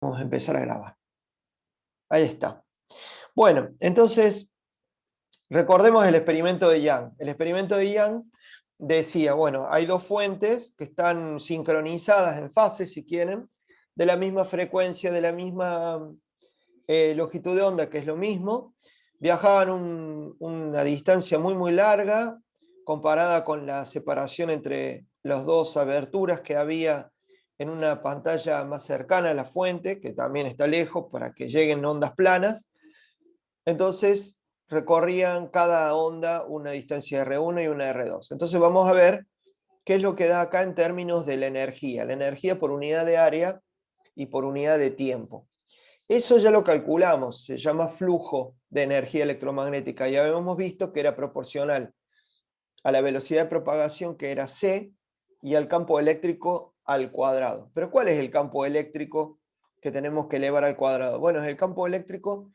Vamos a empezar a grabar. Ahí está. Bueno, entonces, recordemos el experimento de Young. El experimento de Young decía, bueno, hay dos fuentes que están sincronizadas en fase, si quieren, de la misma frecuencia, de la misma longitud de onda, que es lo mismo, viajaban una distancia muy, muy larga, comparada con la separación entre las dos aberturas que había en una pantalla más cercana a la fuente, que también está lejos, para que lleguen ondas planas. Entonces, recorrían cada onda una distancia R1 y una R2. Entonces vamos a ver qué es lo que da acá en términos de la energía por unidad de área y por unidad de tiempo. Eso ya lo calculamos, se llama flujo de energía electromagnética. Ya habíamos visto que era proporcional a la velocidad de propagación, que era c, y al campo eléctrico al cuadrado. Pero ¿cuál es el campo eléctrico que tenemos que elevar al cuadrado? Bueno, es el campo eléctrico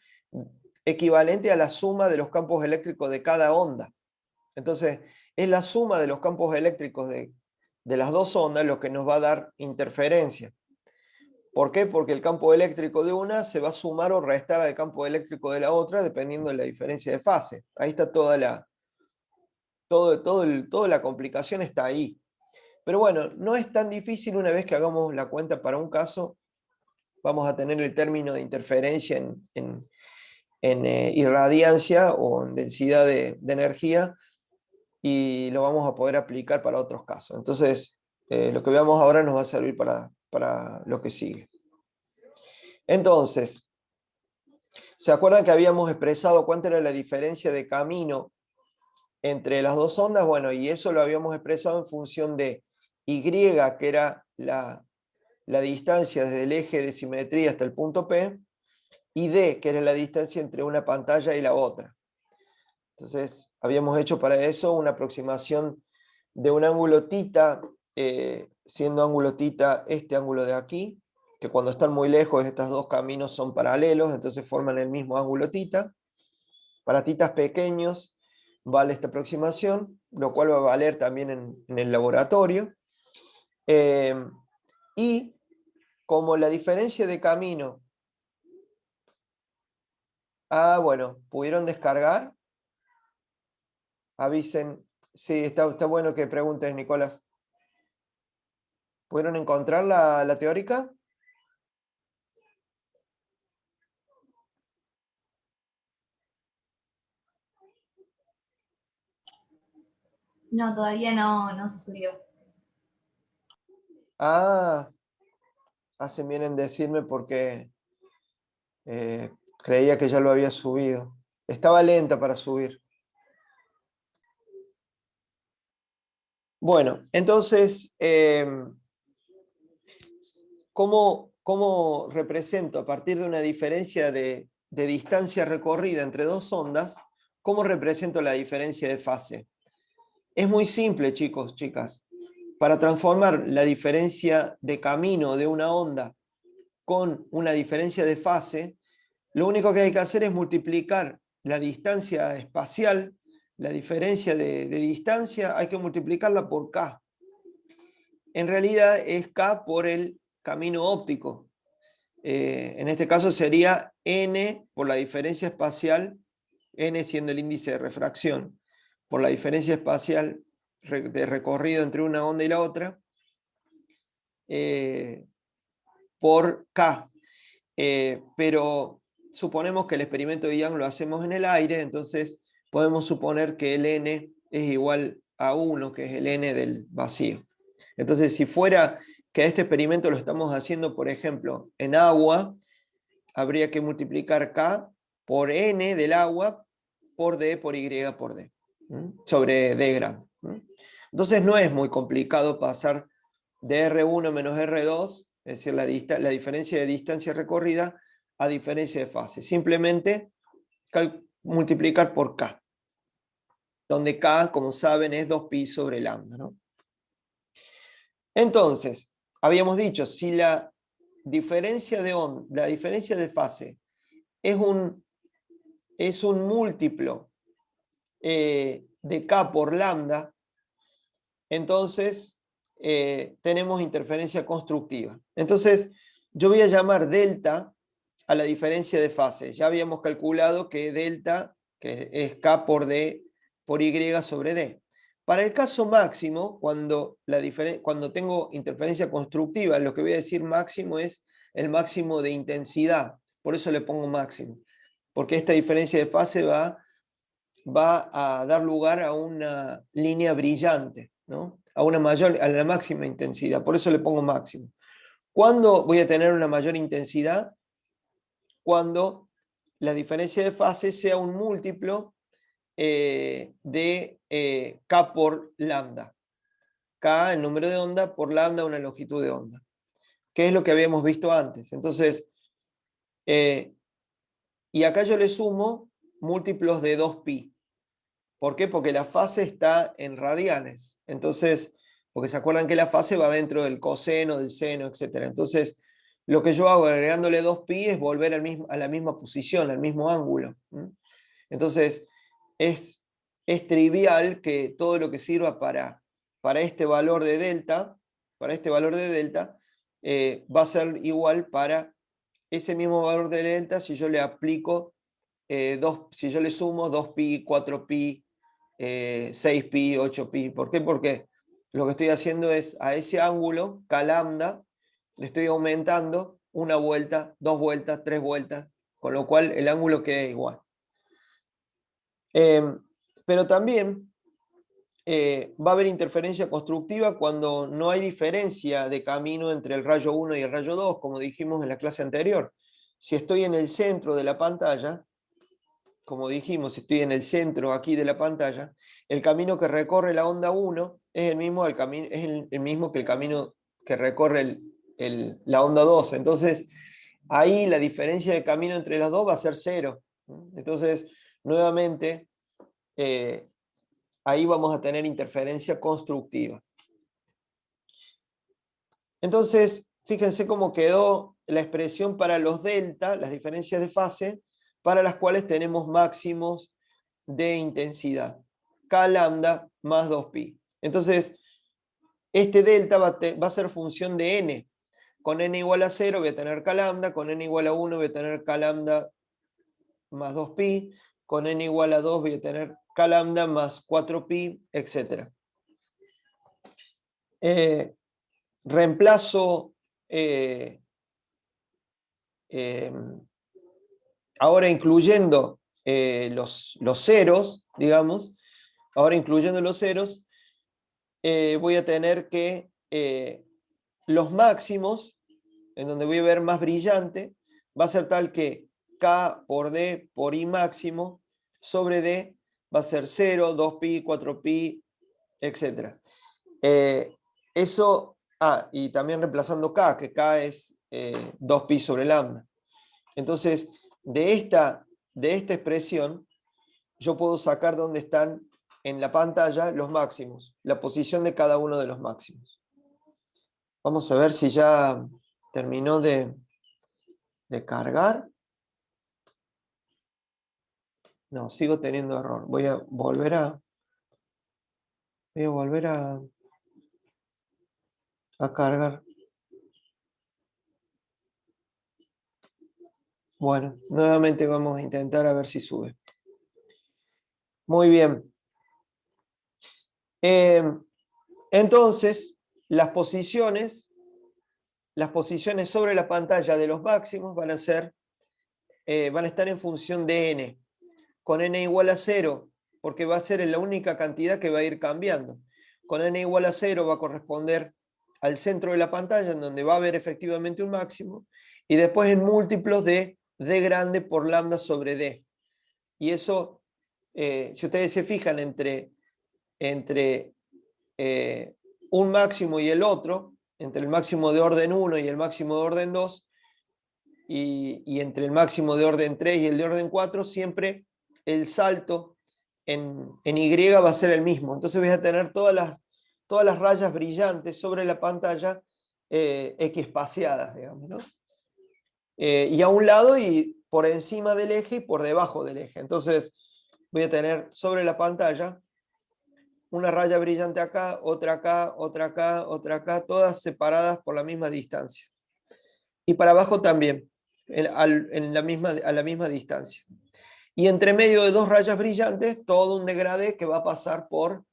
equivalente a la suma de los campos eléctricos de cada onda. Entonces, es la suma de los campos eléctricos de las dos ondas lo que nos va a dar interferencia. ¿Por qué? Porque el campo eléctrico de una se va a sumar o restar al campo eléctrico de la otra dependiendo de la diferencia de fase. Ahí está toda la complicación está ahí. Pero bueno, no es tan difícil. Una vez que hagamos la cuenta para un caso, vamos a tener el término de interferencia en irradiancia o en densidad de energía, y lo vamos a poder aplicar para otros casos. Entonces, lo que veamos ahora nos va a servir para lo que sigue. Entonces, ¿se acuerdan que habíamos expresado cuánto era la diferencia de camino entre las dos ondas? Bueno, y eso lo habíamos expresado en función de Y, que era la distancia desde el eje de simetría hasta el punto P, y D, que era la distancia entre una pantalla y la otra. Entonces, habíamos hecho para eso una aproximación de un ángulo θ, siendo ángulo θ este ángulo de aquí, que cuando están muy lejos estos dos caminos son paralelos, entonces forman el mismo ángulo θ. Para θ pequeños vale esta aproximación, lo cual va a valer también en el laboratorio. Y como la diferencia de camino... bueno, ¿pudieron descargar? Avisen. Sí, está bueno que preguntes, Nicolás. ¿Pudieron encontrar la teórica? No, todavía no se subió. Hacen bien en decirme porque creía que ya lo había subido. Estaba lenta para subir. Bueno, entonces, ¿cómo represento a partir de una diferencia de distancia recorrida entre dos ondas? ¿Cómo represento la diferencia de fase? Es muy simple, chicos, chicas. Para transformar la diferencia de camino de una onda con una diferencia de fase, lo único que hay que hacer es multiplicar la distancia espacial, la diferencia de distancia, hay que multiplicarla por k. En realidad es k por el camino óptico. En este caso sería n por la diferencia espacial, n siendo el índice de refracción, por la diferencia espacial de recorrido entre una onda y la otra, por k. Pero suponemos que el experimento de Young lo hacemos en el aire, entonces podemos suponer que el n es igual a 1, que es el n del vacío. Entonces, si fuera que este experimento lo estamos haciendo, por ejemplo, en agua, habría que multiplicar k por n del agua por d por y por d, sobre d grande. Entonces no es muy complicado pasar de R1 menos R2, es decir, la diferencia de distancia recorrida, a diferencia de fase. Simplemente multiplicar por k, donde k, como saben, es 2pi sobre lambda, ¿no? Entonces, habíamos dicho, si la diferencia de fase es un múltiplo de k por lambda, entonces tenemos interferencia constructiva. Entonces, yo voy a llamar delta a la diferencia de fase. Ya habíamos calculado que delta, que es K por D por Y sobre D. Para el caso máximo, cuando tengo interferencia constructiva, lo que voy a decir máximo es el máximo de intensidad. Por eso le pongo máximo. Porque esta diferencia de fase va a dar lugar a una línea brillante, ¿no? A la máxima intensidad. Por eso le pongo máximo. ¿Cuándo voy a tener una mayor intensidad? Cuando la diferencia de fase sea un múltiplo de K por lambda. K, el número de onda, por lambda, una longitud de onda. Que es lo que habíamos visto antes. Entonces, y acá yo le sumo múltiplos de 2pi. ¿Por qué? Porque la fase está en radianes. Entonces, porque se acuerdan que la fase va dentro del coseno, del seno, etc. Entonces, lo que yo hago agregándole 2pi es volver a la misma posición, al mismo ángulo. Entonces, es trivial que todo lo que sirva para este valor de delta, va a ser igual para ese mismo valor de delta si yo le aplico, si yo le sumo 2pi, 4pi, 6pi, 8pi. ¿Por qué? Porque lo que estoy haciendo es a ese ángulo, K lambda, le estoy aumentando una vuelta, 2 vueltas, 3 vueltas, con lo cual el ángulo queda igual. Pero también va a haber interferencia constructiva cuando no hay diferencia de camino entre el rayo 1 y el rayo 2, como dijimos en la clase anterior. Si estoy en el centro de la pantalla, como dijimos, si estoy en el centro aquí de la pantalla, el camino que recorre la onda 1 es el mismo, que el camino que recorre la onda 2. Entonces, ahí la diferencia de camino entre las dos va a ser 0. Entonces, nuevamente, ahí vamos a tener interferencia constructiva. Entonces, fíjense cómo quedó la expresión para los delta, las diferencias de fase, para las cuales tenemos máximos de intensidad. K lambda más 2pi. Entonces, este delta va a ser función de n. Con n igual a 0 voy a tener K lambda, con n igual a 1 voy a tener K lambda más 2pi, con n igual a 2 voy a tener K lambda más 4pi, etc. Reemplazo ahora incluyendo los ceros, digamos, ahora incluyendo los ceros, voy a tener que los máximos, en donde voy a ver más brillante, va a ser tal que K por D por I máximo sobre D va a ser 0, 2pi, 4pi, etc. Eso, y también reemplazando K, que K es 2pi sobre lambda. Entonces, de esta expresión, yo puedo sacar dónde están en la pantalla los máximos, la posición de cada uno de los máximos. Vamos a ver si ya terminó de cargar. No, sigo teniendo error. Voy a volver a cargar. Bueno, nuevamente vamos a intentar a ver si sube. Muy bien. Entonces, las posiciones sobre la pantalla de los máximos van a estar en función de n. Con n igual a 0, porque va a ser la única cantidad que va a ir cambiando. Con n igual a 0 va a corresponder al centro de la pantalla, en donde va a haber efectivamente un máximo, y después en múltiplos de d grande por lambda sobre d. Y eso, si ustedes se fijan entre un máximo y el otro, entre el máximo de orden 1 y el máximo de orden 2, y entre el máximo de orden 3 y el de orden 4, siempre el salto en Y va a ser el mismo. Entonces voy a tener todas las rayas brillantes sobre la pantalla equiespaciadas, digamos, ¿no? Y a un lado y por encima del eje y por debajo del eje. Entonces voy a tener sobre la pantalla una raya brillante acá, otra acá, otra acá, otra acá, todas separadas por la misma distancia. y para abajo también, a la misma distancia. Y entre medio de dos rayas brillantes, todo un degradé que va a pasar por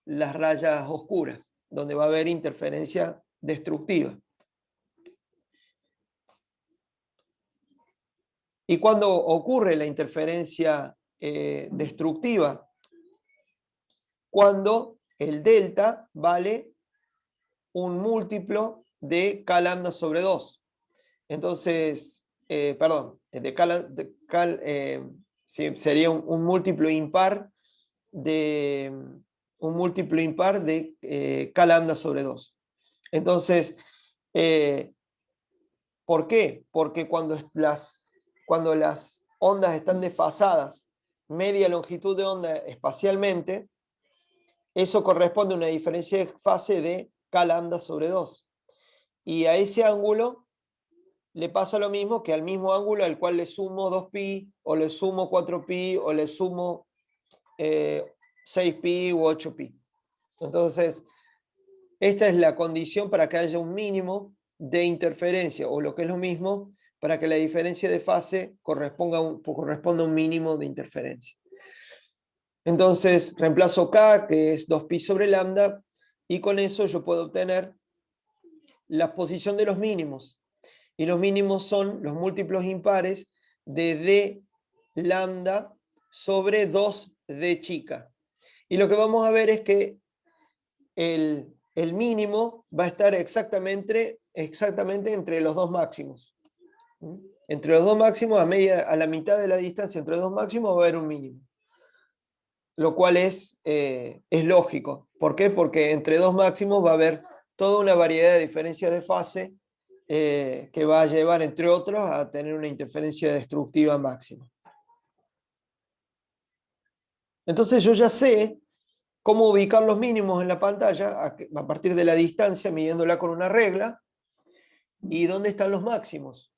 las rayas oscuras, donde va a haber interferencia destructiva. ¿Y cuando ocurre la interferencia destructiva? Cuando el delta vale un múltiplo de k lambda sobre 2. Entonces, perdón, sí, sería un múltiplo impar de k lambda sobre 2. Entonces, ¿por qué? Porque cuando las ondas están desfasadas media longitud de onda espacialmente, eso corresponde a una diferencia de fase de k lambda sobre 2. Y a ese ángulo le pasa lo mismo que al mismo ángulo al cual le sumo 2pi, o le sumo 4pi, o le sumo 6pi u 8pi. Entonces, esta es la condición para que haya un mínimo de interferencia, o lo que es lo mismo, para que la diferencia de fase corresponda a un mínimo de interferencia. Entonces, reemplazo k, que es 2pi sobre lambda, y con eso yo puedo obtener la posición de los mínimos. Y los mínimos son los múltiplos impares de d lambda sobre 2d chica. Y lo que vamos a ver es que el mínimo va a estar exactamente entre los dos máximos. Entre los dos máximos, a la mitad de la distancia entre los dos máximos va a haber un mínimo. Lo cual es lógico. ¿Por qué? Porque entre dos máximos va a haber toda una variedad de diferencias de fase que va a llevar, entre otros, a tener una interferencia destructiva máxima. Entonces yo ya sé cómo ubicar los mínimos en la pantalla a partir de la distancia, midiéndola con una regla, y dónde están los máximos.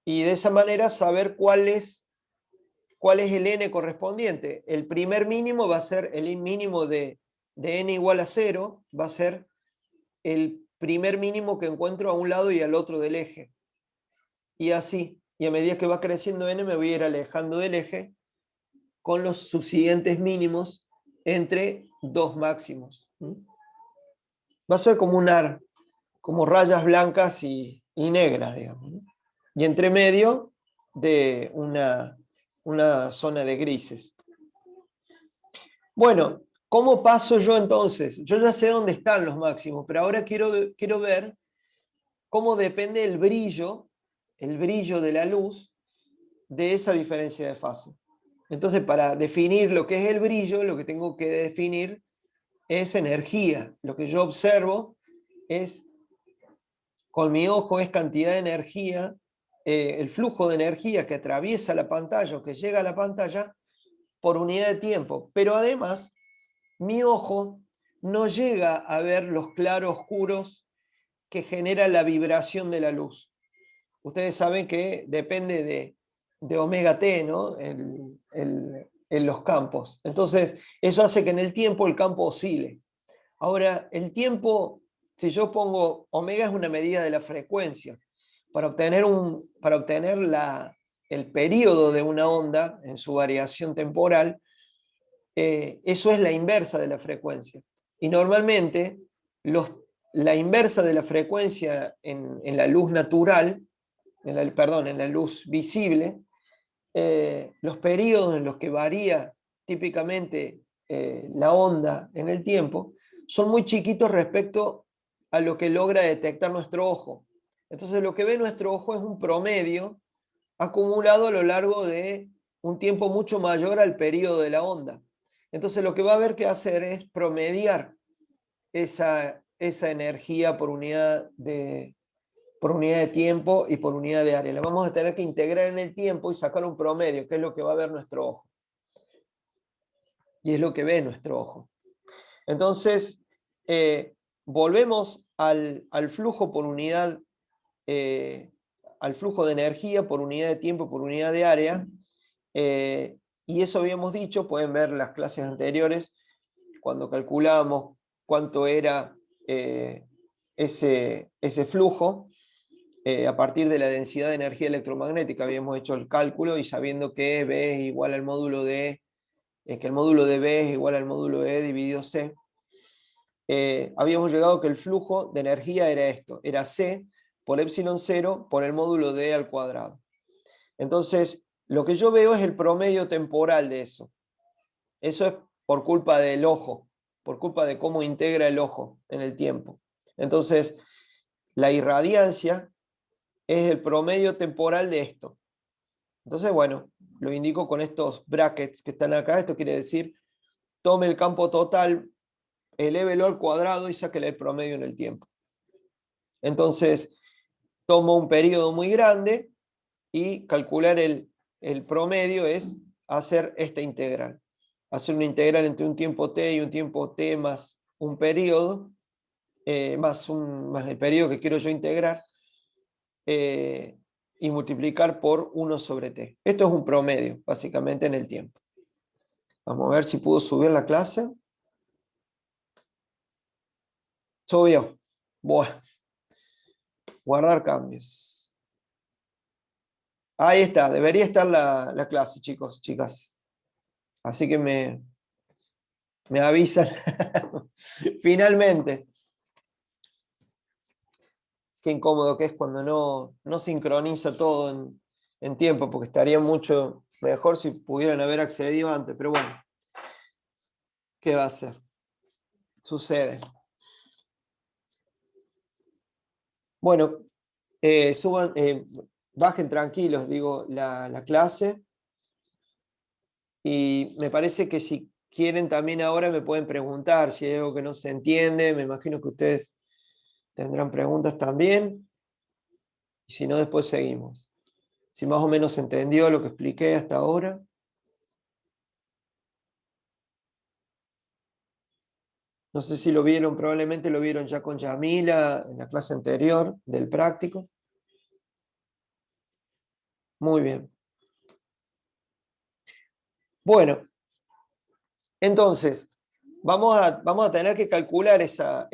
Y de esa manera saber cuál es el n correspondiente. El primer mínimo va a ser el mínimo de n igual a 0, va a ser el primer mínimo que encuentro a un lado y al otro del eje. Y así, y a medida que va creciendo n, me voy a ir alejando del eje con los subsiguientes mínimos entre dos máximos. Va a ser como un ar, como rayas blancas y negras, digamos. Y entre medio de una zona de grises. Bueno, ¿cómo paso yo entonces? Yo ya sé dónde están los máximos, pero ahora quiero ver cómo depende el brillo de la luz de esa diferencia de fase. Entonces, para definir lo que es el brillo, lo que tengo que definir es energía. Lo que yo observo es, con mi ojo, es cantidad de energía, el flujo de energía que atraviesa la pantalla o que llega a la pantalla por unidad de tiempo. Pero además, mi ojo no llega a ver los claroscuros que genera la vibración de la luz. Ustedes saben que depende de omega t, ¿no? En los campos. Entonces, eso hace que en el tiempo el campo oscile. Ahora, el tiempo, si yo pongo omega, es una medida de la frecuencia. Para obtener el período de una onda en su variación temporal, eso es la inversa de la frecuencia. Y normalmente, la inversa de la frecuencia en la luz natural, en la luz visible, los periodos en los que varía típicamente la onda en el tiempo son muy chiquitos respecto a lo que logra detectar nuestro ojo. Entonces lo que ve nuestro ojo es un promedio acumulado a lo largo de un tiempo mucho mayor al periodo de la onda. Entonces lo que va a haber que hacer es promediar esa energía por unidad de tiempo y por unidad de área. La vamos a tener que integrar en el tiempo y sacar un promedio, que es lo que va a ver nuestro ojo. Y es lo que ve nuestro ojo. Entonces, volvemos al flujo por unidad, al flujo de energía por unidad de tiempo, por unidad de área. Y eso habíamos dicho, pueden ver las clases anteriores, cuando calculábamos cuánto era ese flujo. a partir de la densidad de energía electromagnética habíamos hecho el cálculo y sabiendo que B es igual al módulo de E, que el módulo de B es igual al módulo E dividido C, habíamos llegado que el flujo de energía era esto, era C por epsilon 0 por el módulo de E al cuadrado. Entonces, lo que yo veo es el promedio temporal de eso. Eso es por culpa del ojo, por culpa de cómo integra el ojo en el tiempo. Entonces, la irradiancia es el promedio temporal de esto. Entonces, bueno, lo indico con estos brackets que están acá. Esto quiere decir, tome el campo total, elévelo al cuadrado y sáquele el promedio en el tiempo. Entonces, tomo un periodo muy grande y calcular el promedio es hacer esta integral. Hacer una integral entre un tiempo t y un tiempo t más un periodo, más el periodo que quiero yo integrar, y multiplicar por 1 sobre t. Esto es un promedio, básicamente, en el tiempo. Vamos a ver si puedo subir la clase. Subió. Bueno. Guardar cambios. Ahí está, debería estar la clase, chicos, chicas. Así que me avisan. Finalmente. Qué incómodo que es cuando no sincroniza todo en tiempo, porque estaría mucho mejor si pudieran haber accedido antes, pero bueno, ¿qué va a hacer? Sucede. Bueno, bajen tranquilos, digo, la clase, y me parece que si quieren también ahora me pueden preguntar si hay algo que no se entiende. Me imagino que ustedes tendrán preguntas también, y si no, después seguimos. Si más o menos se entendió lo que expliqué hasta ahora. No sé si lo vieron, probablemente lo vieron ya con Yamila en la clase anterior del práctico. Muy bien. Bueno, entonces, vamos a tener que calcular esta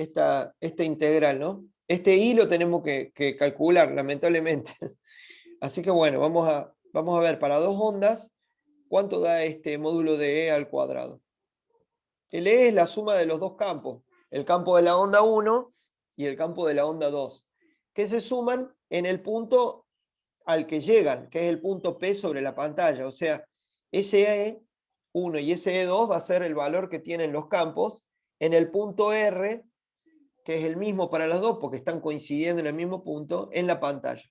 integral, ¿no? Este i lo tenemos que calcular, lamentablemente. Así que bueno, vamos a ver para dos ondas cuánto da este módulo de E al cuadrado. El E es la suma de los dos campos, el campo de la onda 1 y el campo de la onda 2, que se suman en el punto al que llegan, que es el punto P sobre la pantalla. O sea, ese E1 y ese E2 va a ser el valor que tienen los campos en el punto R, que es el mismo para las dos porque están coincidiendo en el mismo punto en la pantalla.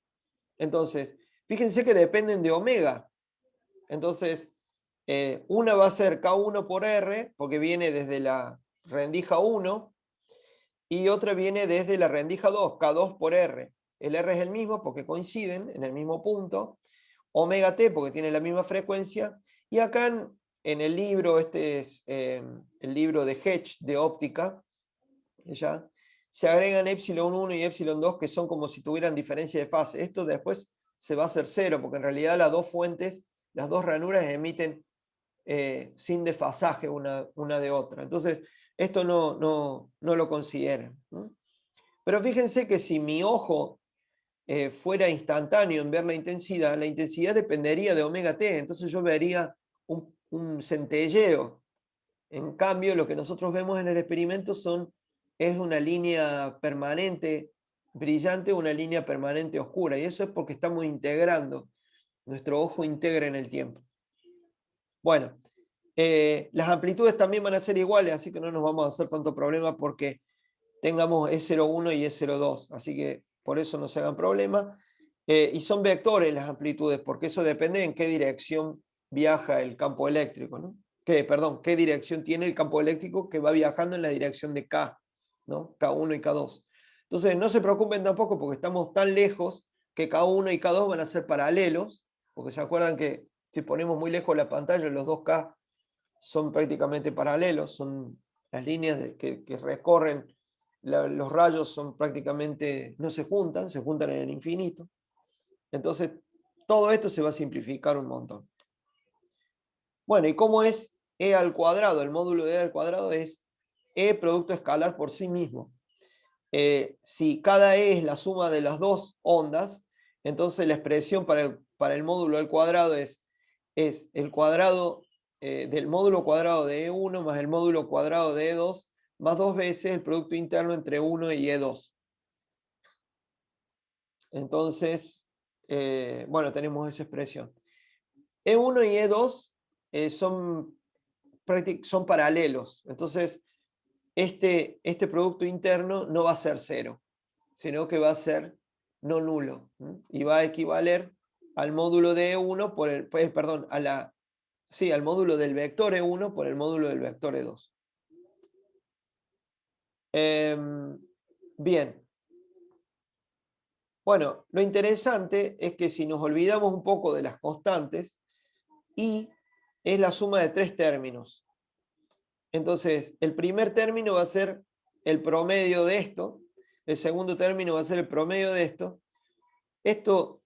Entonces, fíjense que dependen de omega. Entonces, una va a ser K1 por R, porque viene desde la rendija 1, y otra viene desde la rendija 2, K2 por R. El R es el mismo porque coinciden en el mismo punto. Omega T porque tiene la misma frecuencia. Y acá en el libro, este es el libro de Hedge de óptica, ¿ya? Se agregan epsilon 1 y epsilon 2 que son como si tuvieran diferencia de fase. Esto después se va a hacer cero, porque en realidad las dos fuentes, las dos ranuras emiten sin desfasaje una de otra. Entonces, esto no lo consideren, ¿no? Pero fíjense que si mi ojo fuera instantáneo en ver la intensidad dependería de omega t, entonces yo vería un centelleo. En cambio, lo que nosotros vemos en el experimento es una línea permanente brillante o una línea permanente oscura, y eso es porque estamos integrando, nuestro ojo integra en el tiempo. Bueno, las amplitudes también van a ser iguales, así que no nos vamos a hacer tanto problema porque tengamos E01 y E02, así que por eso no se hagan problema. Y son vectores las amplitudes, porque eso depende en qué dirección viaja el campo eléctrico, ¿no? Qué dirección tiene el campo eléctrico que va viajando en la dirección de K, ¿no? K1 y K2. Entonces, no se preocupen tampoco porque estamos tan lejos que K1 y K2 van a ser paralelos, porque se acuerdan que si ponemos muy lejos la pantalla, los dos K son prácticamente paralelos, son las líneas que recorren los rayos, son prácticamente, no se juntan en el infinito. Entonces, todo esto se va a simplificar un montón. Bueno, ¿y cómo es E al cuadrado? El módulo de E al cuadrado es E producto escalar por sí mismo. si cada E es la suma de las dos ondas, entonces la expresión para el módulo al cuadrado es el cuadrado del módulo cuadrado de E1 más el módulo cuadrado de E2 más 2 veces el producto interno entre 1 y E2. Entonces, bueno, tenemos esa expresión. E1 y E2 son paralelos. Entonces, este producto interno no va a ser 0, sino que va a ser no nulo. Y va a equivaler al módulo de E1 por el, perdón, al módulo del vector E1 por el módulo del vector E2. Bien. Bueno, lo interesante es que si nos olvidamos un poco de las constantes, I es la suma de 3 términos. Entonces, el primer término va a ser el promedio de esto, el segundo término va a ser el promedio de esto. Esto,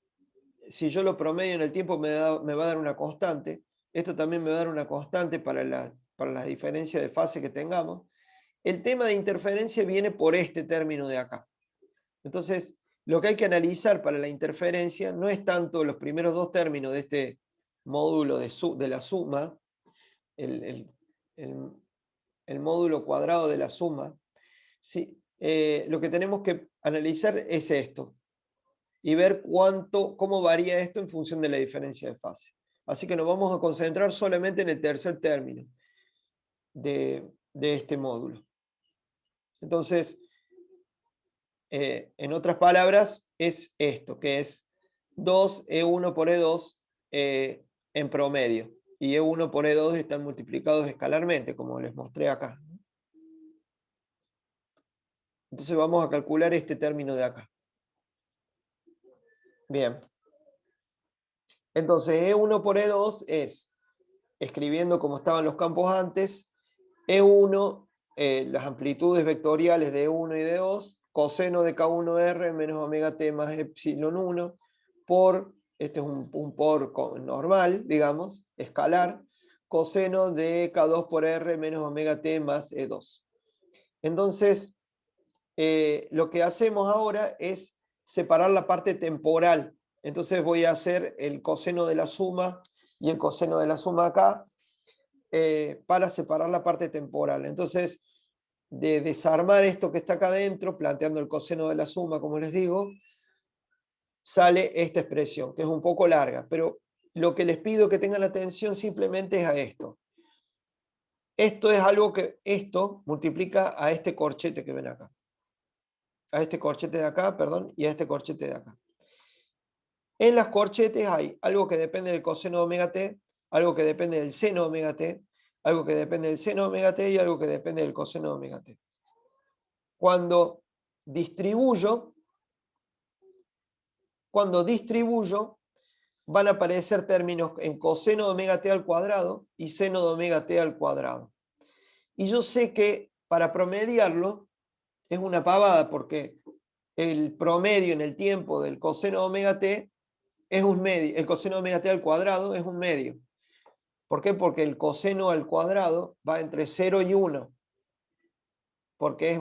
si yo lo promedio en el tiempo, me va a dar una constante. Esto también me va a dar una constante para la diferencia de fase que tengamos. El tema de interferencia viene por este término de acá. Entonces, lo que hay que analizar para la interferencia no es tanto los primeros dos términos de este módulo de la suma, el, el módulo cuadrado de la suma. Sí, lo que tenemos que analizar es esto y ver cómo varía esto en función de la diferencia de fase. Así que nos vamos a concentrar solamente en el tercer término de este módulo. Entonces, en otras palabras, es esto, que es 2E1 por E2 en promedio. Y E1 por E2 están multiplicados escalarmente, como les mostré acá. Entonces vamos a calcular este término de acá. Bien. Entonces E1 por E2 es, escribiendo como estaban los campos antes, E1, las amplitudes vectoriales de E1 y de E2, coseno de K1R menos omega t más epsilon 1 por, este es un por normal, digamos, escalar, coseno de K2 por R menos omega t más E2. Entonces, lo que hacemos ahora es separar la parte temporal. Entonces voy a hacer el coseno de la suma y el coseno de la suma acá para separar la parte temporal. Entonces, de desarmar esto que está acá adentro, planteando el coseno de la suma, como les digo, sale esta expresión, que es un poco larga, pero lo que les pido que tengan atención simplemente es a esto. Esto es algo que esto multiplica a este corchete que ven acá. A este corchete de acá, perdón, y a este corchete de acá. En las corchetes hay algo que depende del coseno de omega t, algo que depende del seno de omega t, algo que depende del seno de omega t y algo que depende del coseno de omega t. Cuando distribuyo, van a aparecer términos en coseno de omega t al cuadrado y seno de omega t al cuadrado. Y yo sé que para promediarlo es una pavada porque el promedio en el tiempo del coseno de omega t es un medio, el coseno de omega t al cuadrado es un medio. ¿Por qué? Porque el coseno al cuadrado va entre 0 y 1, porque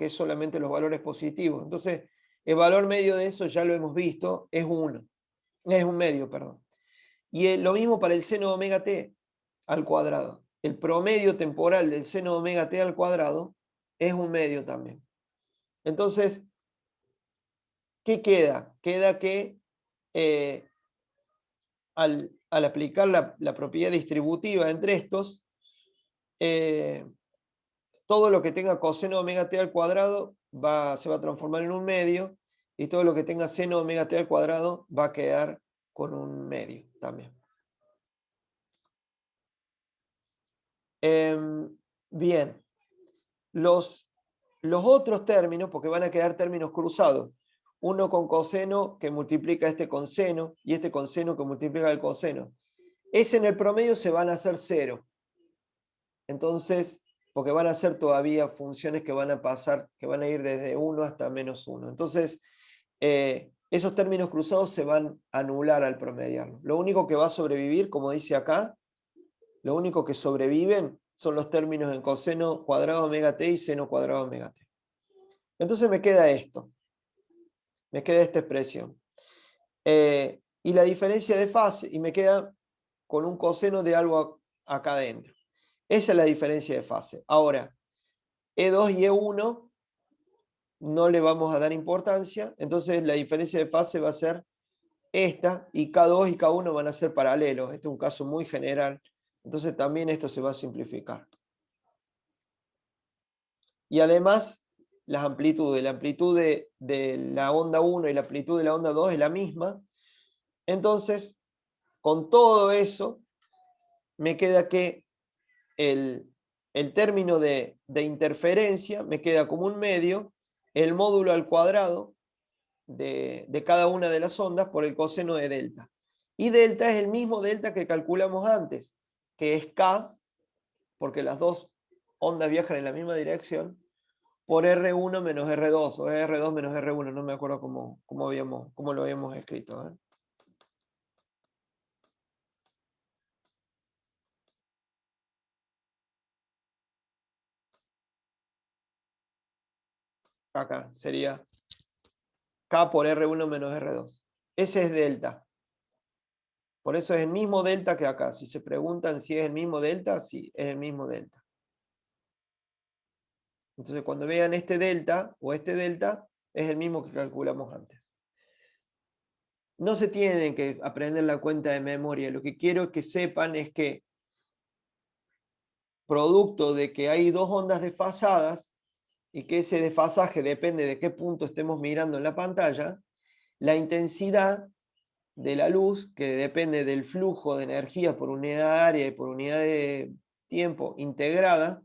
es solamente los valores positivos. Entonces, el valor medio de eso ya lo hemos visto, es 1. Es un medio, perdón. Y lo mismo para el seno de omega t al cuadrado. El promedio temporal del seno de omega t al cuadrado es un medio también. Entonces, ¿qué queda? Queda que al aplicar la propiedad distributiva entre estos, todo lo que tenga coseno de omega t al cuadrado se va a transformar en un medio, y todo lo que tenga seno de omega t al cuadrado va a quedar con un medio también. Bien, los otros términos, porque van a quedar términos cruzados, uno con coseno que multiplica este con seno y este con seno que multiplica el coseno. Ese en el promedio se van a hacer 0. Entonces, porque van a ser todavía funciones que van a pasar, que van a ir desde 1 hasta menos 1. Entonces, esos términos cruzados se van a anular al promediarlo. Lo único que va a sobrevivir, como dice acá, lo único que sobreviven son los términos en coseno cuadrado omega t y seno cuadrado omega t. Entonces me queda esto. Me queda esta expresión. Y la diferencia de fase, y me queda con un coseno de algo acá adentro. Esa es la diferencia de fase. Ahora, E2 y E1 no le vamos a dar importancia, entonces la diferencia de fase va a ser esta, y K2 y K1 van a ser paralelos. Este es un caso muy general, entonces también esto se va a simplificar. Y además, las amplitudes, la amplitud de la onda 1 y la amplitud de la onda 2 es la misma. Entonces, con todo eso, me queda que el término de interferencia me queda como un medio, el módulo al cuadrado de cada una de las ondas por el coseno de delta. Y delta es el mismo delta que calculamos antes, que es K, porque las dos ondas viajan en la misma dirección, por R1 menos R2, o R2 menos R1, no me acuerdo cómo lo habíamos escrito. Acá sería K por R1 menos R2. Ese es delta. Por eso es el mismo delta que acá. Si se preguntan si es el mismo delta, sí, es el mismo delta. Entonces, cuando vean este delta o este delta, es el mismo que calculamos antes. No se tienen que aprender la cuenta de memoria. Lo que quiero que sepan es que, producto de que hay dos ondas desfasadas y que ese desfasaje depende de qué punto estemos mirando en la pantalla, la intensidad de la luz, que depende del flujo de energía por unidad de área y por unidad de tiempo integrada,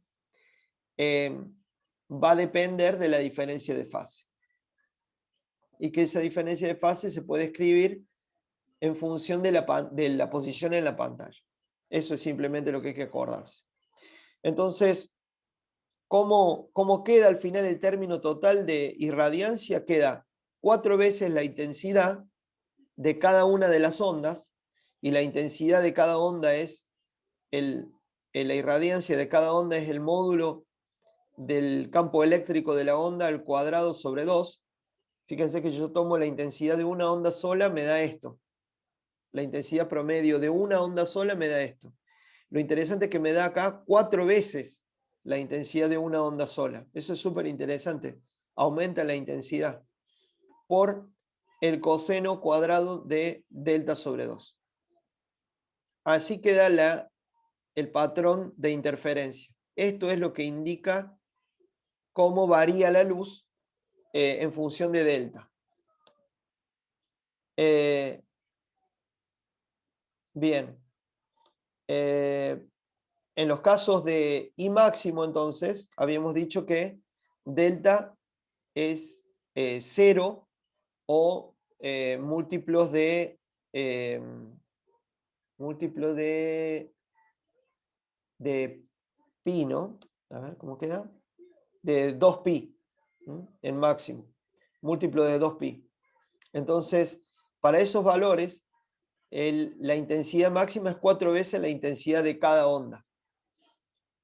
va a depender de la diferencia de fase. Y que esa diferencia de fase se puede escribir en función de la posición en la pantalla. Eso es simplemente lo que hay que acordarse. Entonces, ¿cómo queda al final el término total de irradiancia? Queda 4 veces la intensidad de cada una de las ondas, y la intensidad de cada onda es la irradiancia de cada onda es el módulo del campo eléctrico de la onda al cuadrado sobre 2. Fíjense que yo tomo la intensidad de una onda sola, me da esto. La intensidad promedio de una onda sola me da esto. Lo interesante es que me da acá 4 veces la intensidad de una onda sola. Eso es súper interesante. Aumenta la intensidad por el coseno cuadrado de delta sobre 2. Así queda el patrón de interferencia. Esto es lo que indica cómo varía la luz en función de delta. Bien. En los casos de I máximo, entonces, habíamos dicho que delta es 0 o múltiplos de pi, ¿no? A ver, ¿cómo queda? De 2pi, en máximo. Múltiplo de 2pi. Entonces, para esos valores, la intensidad máxima es 4 veces la intensidad de cada onda.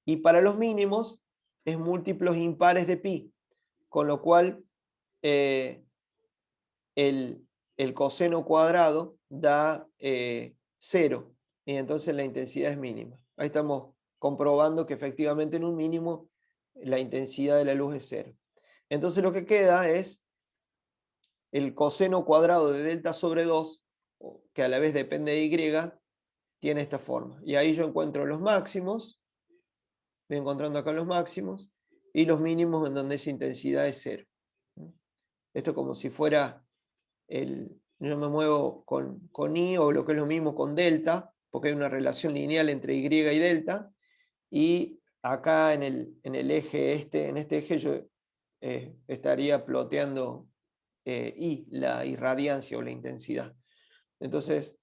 Y para los mínimos, es múltiplos impares de pi, con lo cual el coseno cuadrado da 0, y entonces la intensidad es mínima. Ahí estamos comprobando que efectivamente en un mínimo la intensidad de la luz es 0. Entonces lo que queda es el coseno cuadrado de delta sobre 2, que a la vez depende de y, tiene esta forma. Y ahí yo encuentro los máximos, voy encontrando acá los máximos, y los mínimos en donde esa intensidad es 0. Esto es como si fuera yo me muevo con i, o lo que es lo mismo con delta, porque hay una relación lineal entre y y delta, y acá en el eje en este eje yo estaría ploteando I, la irradiancia o la intensidad. Entonces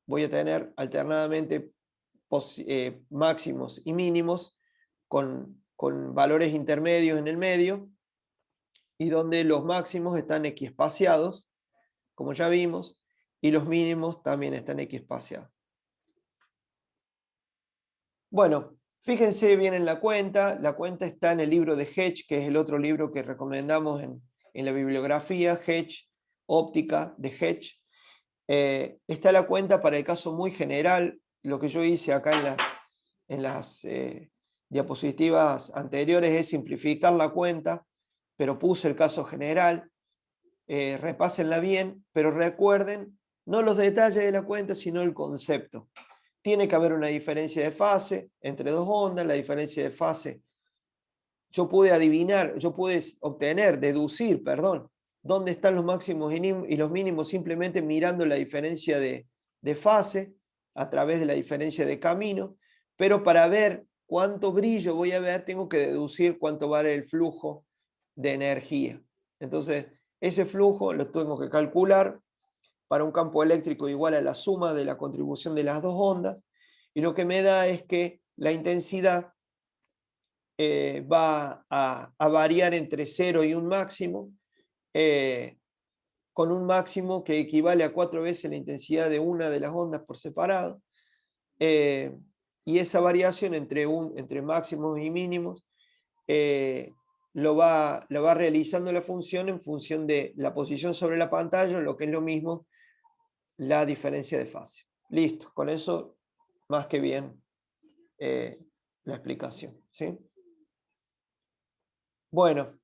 voy a tener alternadamente máximos y mínimos con valores intermedios en el medio, y donde los máximos están equiespaciados, como ya vimos, y los mínimos también están equiespaciados. Bueno, Fíjense bien en la cuenta está en el libro de Hedge, que es el otro libro que recomendamos en la bibliografía, Hedge, óptica de Hedge. Está la cuenta para el caso muy general, lo que yo hice acá en las diapositivas anteriores es simplificar la cuenta, pero puse el caso general. Repásenla bien, pero recuerden no los detalles de la cuenta, sino el concepto. Tiene que haber una diferencia de fase entre dos ondas. La diferencia de fase, yo pude adivinar, yo pude obtener, deducir, perdón, dónde están los máximos y los mínimos simplemente mirando la diferencia de fase a través de la diferencia de camino, pero para ver cuánto brillo voy a ver, tengo que deducir cuánto vale el flujo de energía. Entonces, ese flujo lo tengo que calcular para un campo eléctrico igual a la suma de la contribución de las dos ondas, y lo que me da es que la intensidad va a variar entre 0 y un máximo, con un máximo que equivale a 4 veces la intensidad de una de las ondas por separado, y esa variación entre máximos y mínimos lo va realizando la función en función de la posición sobre la pantalla, lo que es lo mismo la diferencia de fase. Listo, con eso más que bien la explicación, ¿sí? Bueno,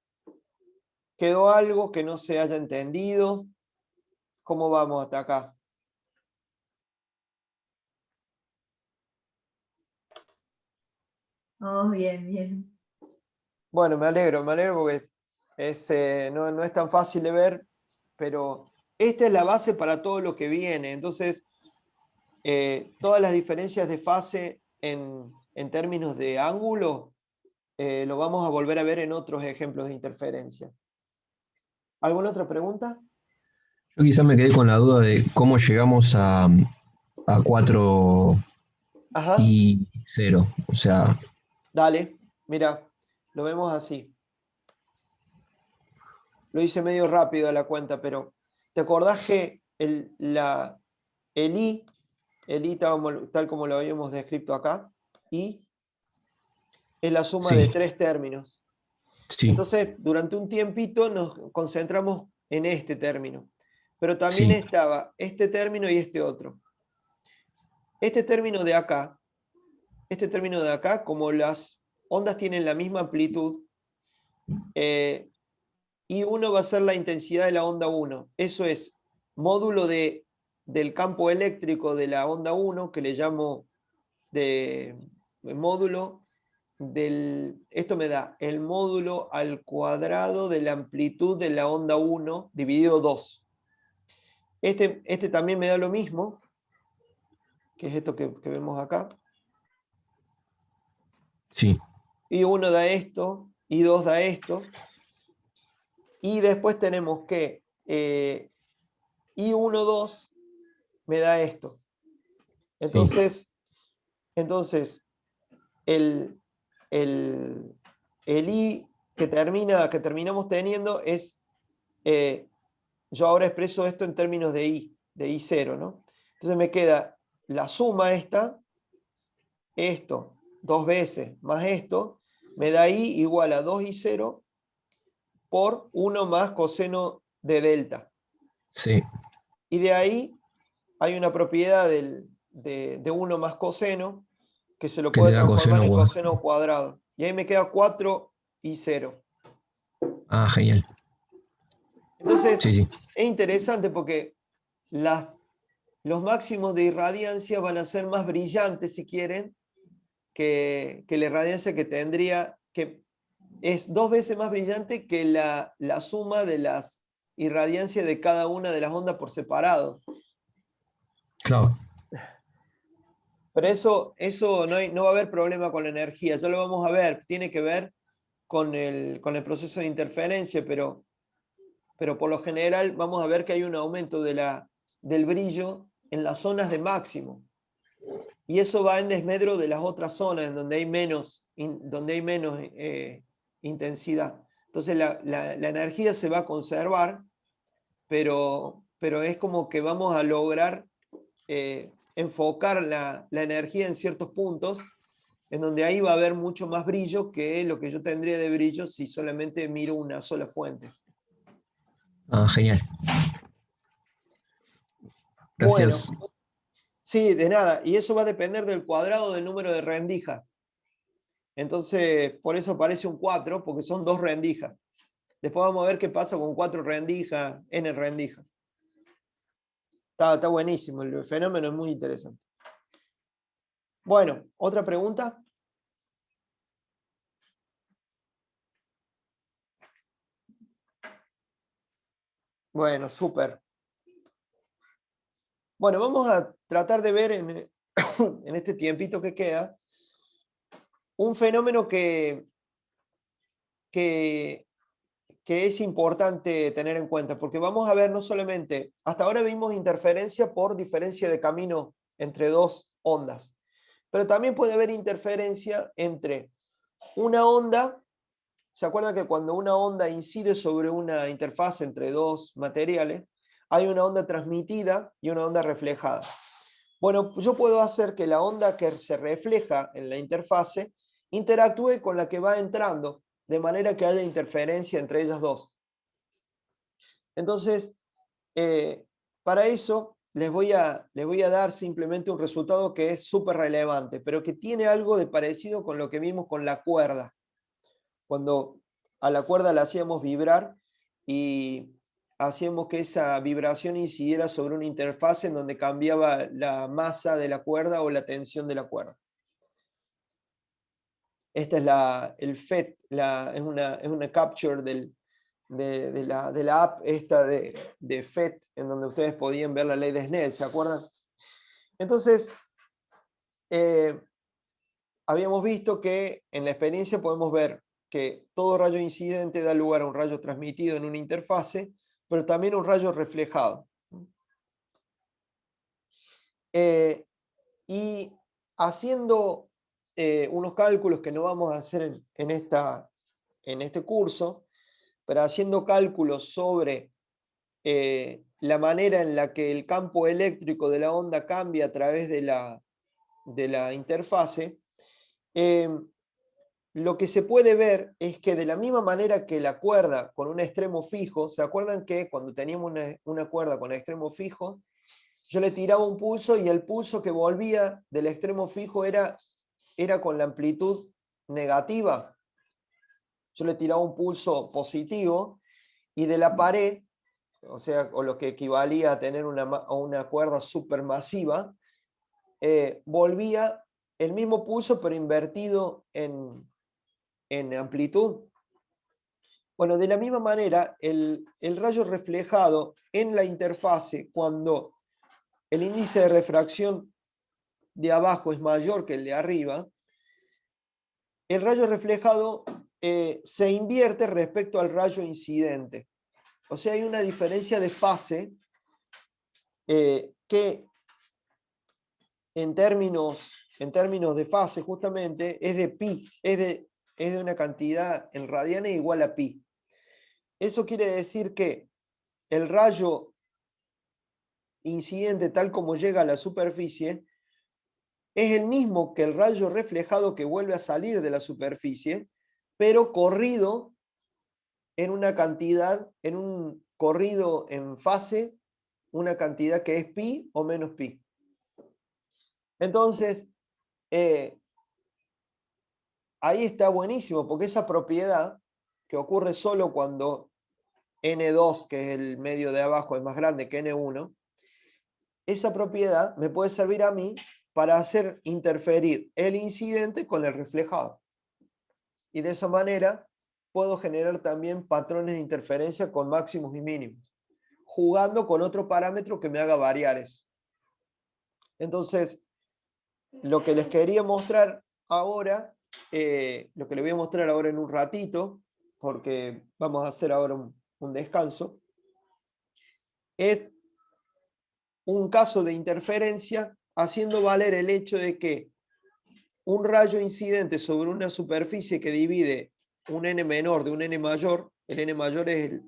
¿quedó algo que no se haya entendido? ¿Cómo vamos hasta acá? Oh, bien, bien. Bueno, me alegro porque no es tan fácil de ver, pero esta es la base para todo lo que viene. Entonces, todas las diferencias de fase en términos de ángulo, lo vamos a volver a ver en otros ejemplos de interferencia. ¿Alguna otra pregunta? Yo quizás me quedé con la duda de cómo llegamos a 4 Ajá, y 0. O sea, dale, mira, lo vemos así. Lo hice medio rápido a la cuenta, pero ¿te acordás que el I, tal como lo habíamos descrito acá, I es la suma de sí, 3 términos? sí, Entonces, durante un tiempito nos concentramos en este término, pero también sí, estaba este término y este otro. Este término de acá, como las ondas tienen la misma amplitud, I1 va a ser la intensidad de la onda 1. Eso es módulo del campo eléctrico de la onda 1, que le llamo módulo esto me da el módulo al cuadrado de la amplitud de la onda 1 dividido 2. Este también me da lo mismo, que es esto que vemos acá. sí, I1 da esto, I2 da esto. Y después tenemos que I12 me da esto. sí, Entonces el, el, el I que terminamos teniendo es, yo ahora expreso esto en términos de I0, ¿no? Entonces me queda la suma esto, 2 veces más esto, me da I igual a 2I0 por 1 más coseno de delta. sí, Y de ahí hay una propiedad de 1 más coseno, que se lo que te puede da transformar coseno en cuadrado. coseno cuadrado. Y ahí me queda 4I0. Ah, genial. Entonces, Sí, sí, es interesante porque los máximos de irradiancia van a ser más brillantes, si quieren, que la irradiancia que tendría, que es 2 veces más brillante que la suma de las irradiancias de cada una de las ondas por separado. claro, Pero eso no va a haber problema con la energía, ya lo vamos a ver, tiene que ver con el proceso de interferencia, pero por lo general vamos a ver que hay un aumento del brillo en las zonas de máximo. Y eso va en desmedro de las otras zonas en donde hay menos intensidad. Entonces la energía se va a conservar, pero es como que vamos a lograr enfocar la energía en ciertos puntos en donde ahí va a haber mucho más brillo que lo que yo tendría de brillo si solamente miro una sola fuente. Ah, genial. Bueno, Gracias. sí, de nada. Y eso va a depender del cuadrado del número de rendijas. Entonces, por eso aparece un 4, porque son 2 rendijas. Después vamos a ver qué pasa con 4 rendijas, n rendijas. Está buenísimo, el fenómeno es muy interesante. Bueno, ¿otra pregunta? Bueno, súper. Bueno, vamos a tratar de ver en este tiempito que queda un fenómeno que, que es importante tener en cuenta, porque vamos a ver no solamente, hasta ahora vimos interferencia por diferencia de camino entre dos ondas, pero también puede haber interferencia entre una onda. ¿Se acuerdan que cuando una onda incide sobre una interfaz entre dos materiales, hay una onda transmitida y una onda reflejada? Bueno, yo puedo hacer que la onda que se refleja en la interfase interactúe con la que va entrando, de manera que haya interferencia entre ellas dos. Entonces, para eso les voy a dar simplemente un resultado que es súper relevante, pero que tiene algo de parecido con lo que vimos con la cuerda. Cuando a la cuerda la hacíamos vibrar y hacíamos que esa vibración incidiera sobre una interfaz en donde cambiaba la masa de la cuerda o la tensión de la cuerda. Esta es el FET, es una capture de la app esta de FET, en donde ustedes podían ver la ley de Snell, ¿se acuerdan? Entonces, habíamos visto que en la experiencia podemos ver que todo rayo incidente da lugar a un rayo transmitido en una interfase, pero también un rayo reflejado. Y haciendo unos cálculos que no vamos a hacer en este curso, pero haciendo cálculos sobre la manera en la que el campo eléctrico de la onda cambia a través de la interfase, lo que se puede ver es que de la misma manera que la cuerda con un extremo fijo, ¿se acuerdan que cuando teníamos una cuerda con extremo fijo, yo le tiraba un pulso y el pulso que volvía del extremo fijo era con la amplitud negativa? Yo le tiraba un pulso positivo y de la pared, o sea, o lo que equivalía a tener una cuerda supermasiva, volvía el mismo pulso pero invertido en amplitud. Bueno, de la misma manera, el rayo reflejado en la interfase, cuando el índice de refracción de abajo es mayor que el de arriba, el rayo reflejado se invierte respecto al rayo incidente. O sea, hay una diferencia de fase que en términos de fase justamente es de pi, es de una cantidad en radianes igual a pi. Eso quiere decir que el rayo incidente tal como llega a la superficie es el mismo que el rayo reflejado que vuelve a salir de la superficie, pero corrido en una cantidad, en un corrido en fase, una cantidad que es pi o menos pi. Entonces, ahí está buenísimo, porque esa propiedad que ocurre solo cuando N2, que es el medio de abajo, es más grande que N1, esa propiedad me puede servir a mí para hacer interferir el incidente con el reflejado. Y de esa manera puedo generar también patrones de interferencia con máximos y mínimos, jugando con otro parámetro que me haga variar eso. Entonces, lo que les quería mostrar ahora, lo que les voy a mostrar ahora en un ratito, porque vamos a hacer ahora un descanso, es un caso de interferencia haciendo valer el hecho de que un rayo incidente sobre una superficie que divide un n menor de un n mayor, el n mayor es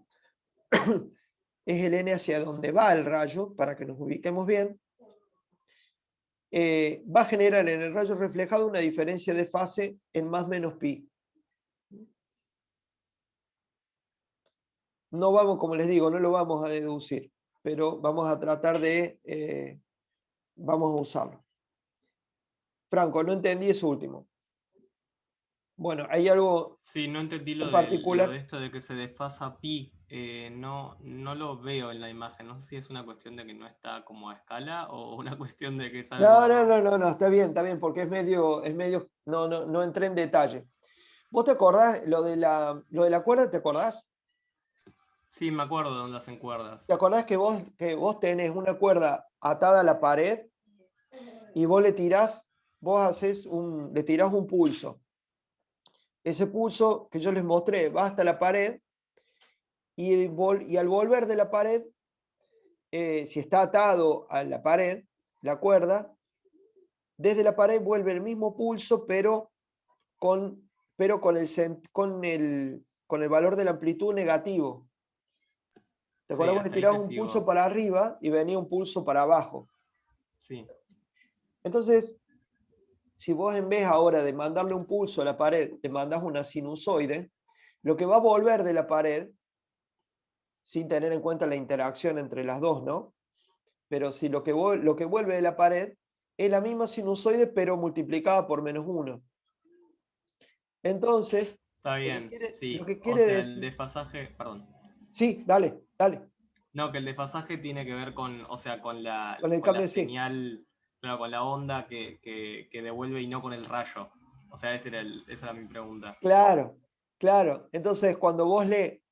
el n hacia donde va el rayo, para que nos ubiquemos bien, va a generar en el rayo reflejado una diferencia de fase en más menos pi. No vamos, como les digo, no lo vamos a deducir, pero vamos a tratar de, vamos a usarlo. Franco, no entendí eso último. Bueno, hay algo Sí, no entendí en lo de particular. esto de que se desfasa pi. No lo veo en la imagen. No sé si es una cuestión de que no está como a escala o una cuestión de que es No, no, algo. no, no, está bien, porque es medio, no entré en detalle. ¿Vos te acordás lo de la cuerda, te acordás? Sí, me acuerdo de dónde hacen cuerdas. ¿Te acordás que vos tenés una cuerda atada a la pared y vos le tirás, le tirás un pulso? Ese pulso que yo les mostré va hasta la pared y al volver de la pared, si está atado a la pared, la cuerda, desde la pared vuelve el mismo pulso, pero con el valor de la amplitud negativo. ¿Te Sí, acuerdas? Vos le hasta ahí tirabas te un pulso sigo. para arriba y venía un pulso para abajo. Sí, Entonces, si vos en vez ahora de mandarle un pulso a la pared, le mandás una sinusoide, lo que va a volver de la pared, sin tener en cuenta la interacción entre las dos, ¿no? Pero si lo que vuelve de la pared es la misma sinusoide, pero multiplicada por -1. Entonces, está lo que bien. quiere, lo Sí, que o quiere sea, el decir... desfasaje, perdón. Sí, dale, dale. No, que el desfasaje tiene que ver con, o sea, Con el con la cambio, sí. señal, claro, con la onda que devuelve y no con el rayo. O sea, esa era mi pregunta. Claro, claro. Entonces, cuando vos le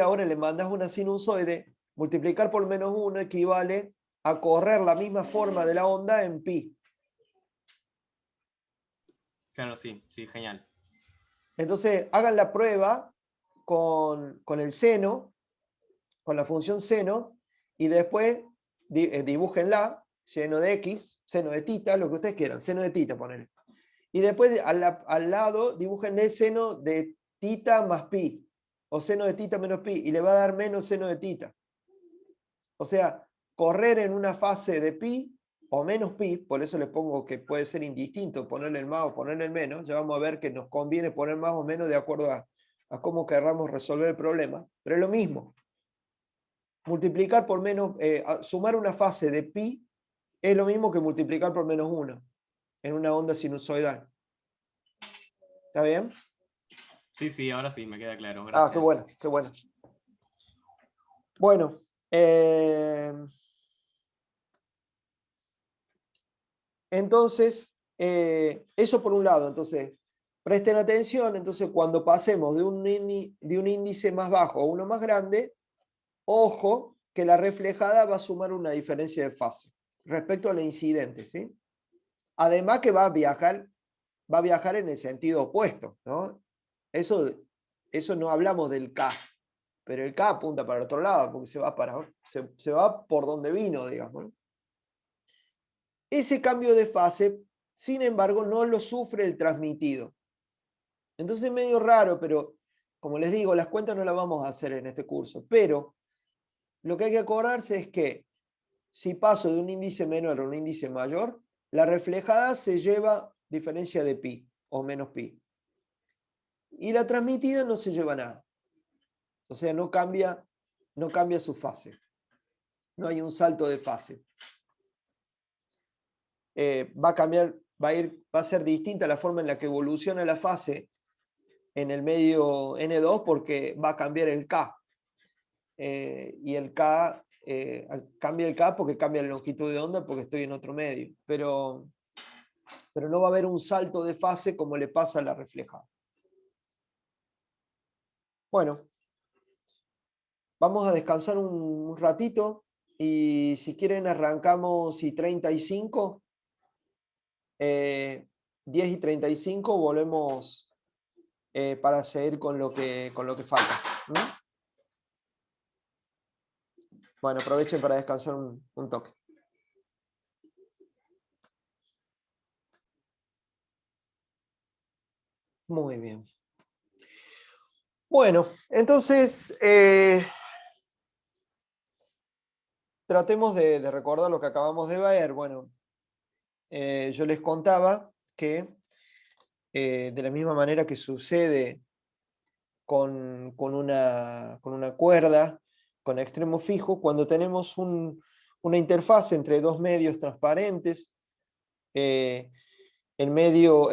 ahora le mandás una sinusoide, multiplicar por -1 equivale a correr la misma forma de la onda en pi. Claro, sí, sí, genial. Entonces, hagan la prueba con el seno, con la función seno, y después dibújenla, seno de x, seno de tita, lo que ustedes quieran, seno de tita, poner. Y después al lado dibújenle seno de tita más pi, o seno de tita menos pi, y le va a dar menos seno de tita. O sea, correr en una fase de pi o menos pi, por eso le pongo que puede ser indistinto ponerle el más o ponerle el menos, ya vamos a ver que nos conviene poner más o menos de acuerdo a cómo querramos resolver el problema, pero es lo mismo. Multiplicar por menos, sumar una fase de pi es lo mismo que multiplicar por -1 en una onda sinusoidal. ¿Está bien? Sí, sí, ahora sí, me queda claro. Ah, qué Gracias. bueno, qué bueno. Bueno, entonces, eso por un lado. Entonces, presten atención. Entonces, cuando pasemos de un índice más bajo a uno más grande, ojo que la reflejada va a sumar una diferencia de fase respecto a la incidente, ¿sí? Además que va a viajar en el sentido opuesto, ¿no? Eso no hablamos del K, pero el K apunta para el otro lado, porque se va por donde vino, digamos, ¿no? Ese cambio de fase, sin embargo, no lo sufre el transmitido. Entonces es medio raro, pero como les digo, las cuentas no las vamos a hacer en este curso. Pero lo que hay que acordarse es que si paso de un índice menor a un índice mayor, la reflejada se lleva diferencia de pi o menos pi. Y la transmitida no se lleva nada. O sea, no cambia su fase. No hay un salto de fase. Va a cambiar, va a ser distinta la forma en la que evoluciona la fase en el medio N2 porque va a cambiar el K. Y el K, cambia el K porque cambia la longitud de onda porque estoy en otro medio. Pero no va a haber un salto de fase como le pasa a la reflejada. Bueno, vamos a descansar un ratito y si quieren arrancamos y 35, 10 y 35 volvemos para seguir con lo que falta. Bueno, aprovechen para descansar un toque. Muy bien. Bueno, entonces tratemos de recordar lo que acabamos de ver. Bueno, yo les contaba que de la misma manera que sucede con una cuerda con extremo fijo, cuando tenemos una interfaz entre dos medios transparentes, el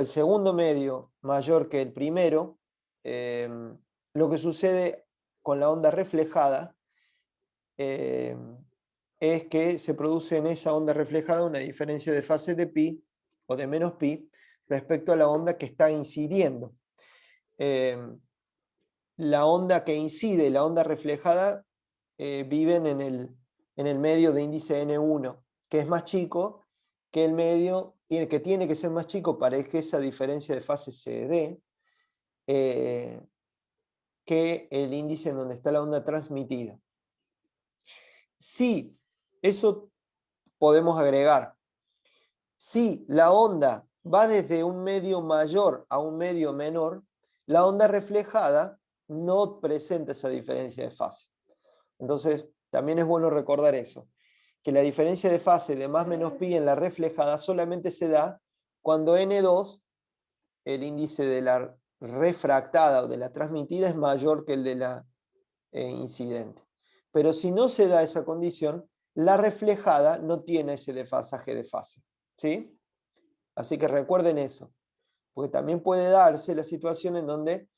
segundo medio mayor que el primero, lo que sucede con la onda reflejada eh, es que se produce en esa onda reflejada una diferencia de fase de pi o de menos pi respecto a la onda que está incidiendo. La onda que incide y la onda reflejada viven en el medio de índice N1, que es más chico que el medio, que tiene que ser más chico para que esa diferencia de fase se dé, que el índice en donde está la onda transmitida. Sí, eso podemos agregar. Si la onda va desde un medio mayor a un medio menor, la onda reflejada no presenta esa diferencia de fase. Entonces, también es bueno recordar eso, que la diferencia de fase de más menos pi en la reflejada solamente se da cuando N2, el índice de la refractada o de la transmitida, es mayor que el de la incidente. Pero si no se da esa condición, la reflejada no tiene ese desfasaje de fase. ¿Sí? Así que recuerden eso, porque también puede darse la situación en donde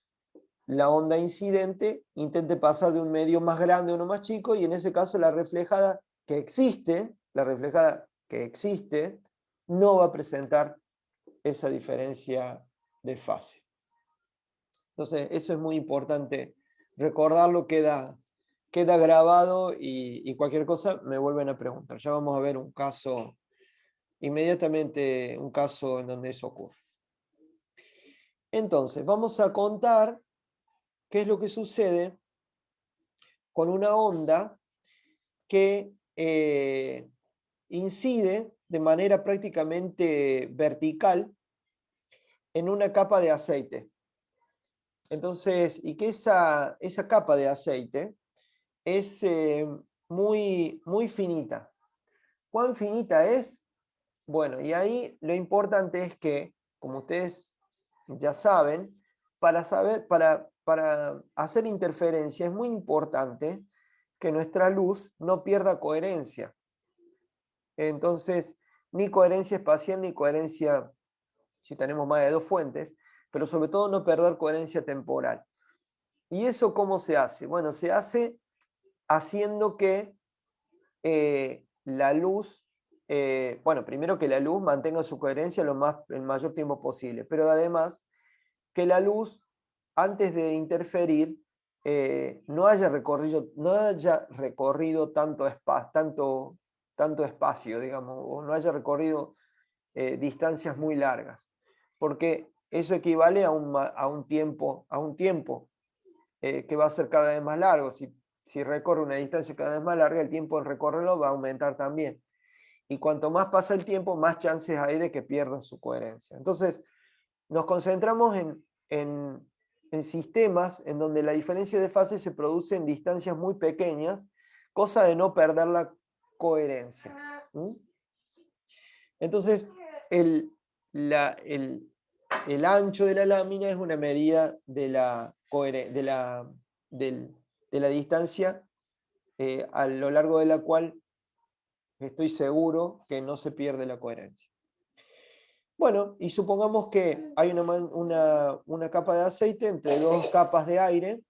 la onda incidente intente pasar de un medio más grande a uno más chico, y en ese caso la reflejada que existe, no va a presentar esa diferencia de fase. Entonces, eso es muy importante recordarlo, queda grabado, y cualquier cosa me vuelven a preguntar. Ya vamos a ver un caso, inmediatamente un caso en donde eso ocurre. Entonces, vamos a contar qué es lo que sucede con una onda que incide de manera prácticamente vertical en una capa de aceite. Entonces, y que esa capa de aceite es muy, muy finita. ¿Cuán finita es? Bueno, y ahí lo importante es que, como ustedes ya saben, para hacer interferencia es muy importante que nuestra luz no pierda coherencia. Entonces, ni coherencia espacial ni coherencia si tenemos más de dos fuentes, pero sobre todo no perder coherencia temporal. ¿Y eso cómo se hace? Bueno, se hace haciendo que la luz, primero que la luz mantenga su coherencia el mayor tiempo posible, pero además que la luz, antes de interferir, no haya recorrido tanto espacio, digamos, o no haya recorrido distancias muy largas, porque eso equivale a un tiempo que va a ser cada vez más largo. Si recorre una distancia cada vez más larga, el tiempo de recorrerlo va a aumentar también. Y cuanto más pasa el tiempo, más chances hay de que pierda su coherencia. Entonces, nos concentramos en sistemas en donde la diferencia de fase se produce en distancias muy pequeñas, cosa de no perder la coherencia. Entonces, el ancho de la lámina es una medida de la distancia a lo largo de la cual estoy seguro que no se pierde la coherencia. Bueno, y supongamos que hay una capa de aceite entre dos capas de aire.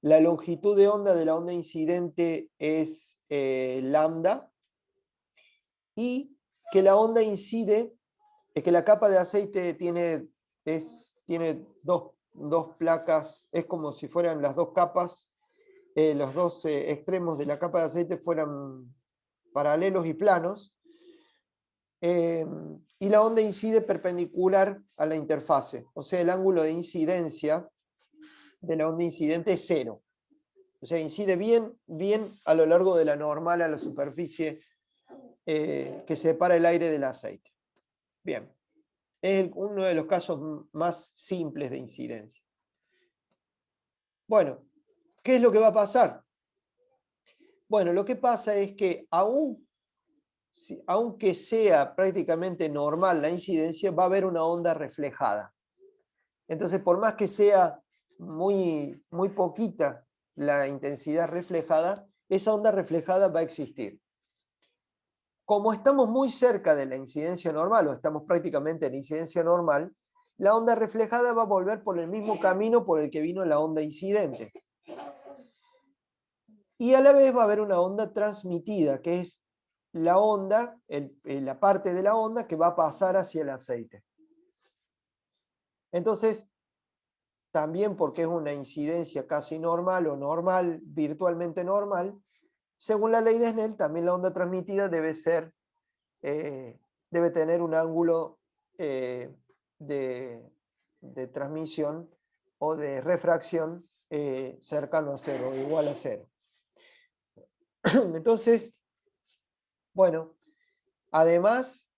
La longitud de onda de la onda incidente es lambda, y que la onda incide, es que la capa de aceite tiene dos placas, es como si fueran las dos capas, los dos extremos de la capa de aceite fueran paralelos y planos, y la onda incide perpendicular a la interfase, o sea, el ángulo de incidencia de la onda incidente es 0. O sea, incide bien a lo largo de la normal a la superficie que separa el aire del aceite. Bien, es uno de los casos más simples de incidencia. Bueno, ¿qué es lo que va a pasar? Bueno, lo que pasa es que aún aunque sea prácticamente normal la incidencia, va a haber una onda reflejada. Entonces, por más que sea muy, muy poquita la intensidad reflejada, esa onda reflejada va a existir. Como estamos muy cerca de la incidencia normal, o estamos prácticamente en la incidencia normal, la onda reflejada va a volver por el mismo camino por el que vino la onda incidente. Y a la vez va a haber una onda transmitida, que es la onda, la parte de la onda que va a pasar hacia el aceite. Entonces, también porque es una incidencia casi normal o normal, virtualmente normal, según la ley de Snell, también la onda transmitida debe tener un ángulo de transmisión o de refracción cercano a cero, o igual a cero. Entonces, bueno, además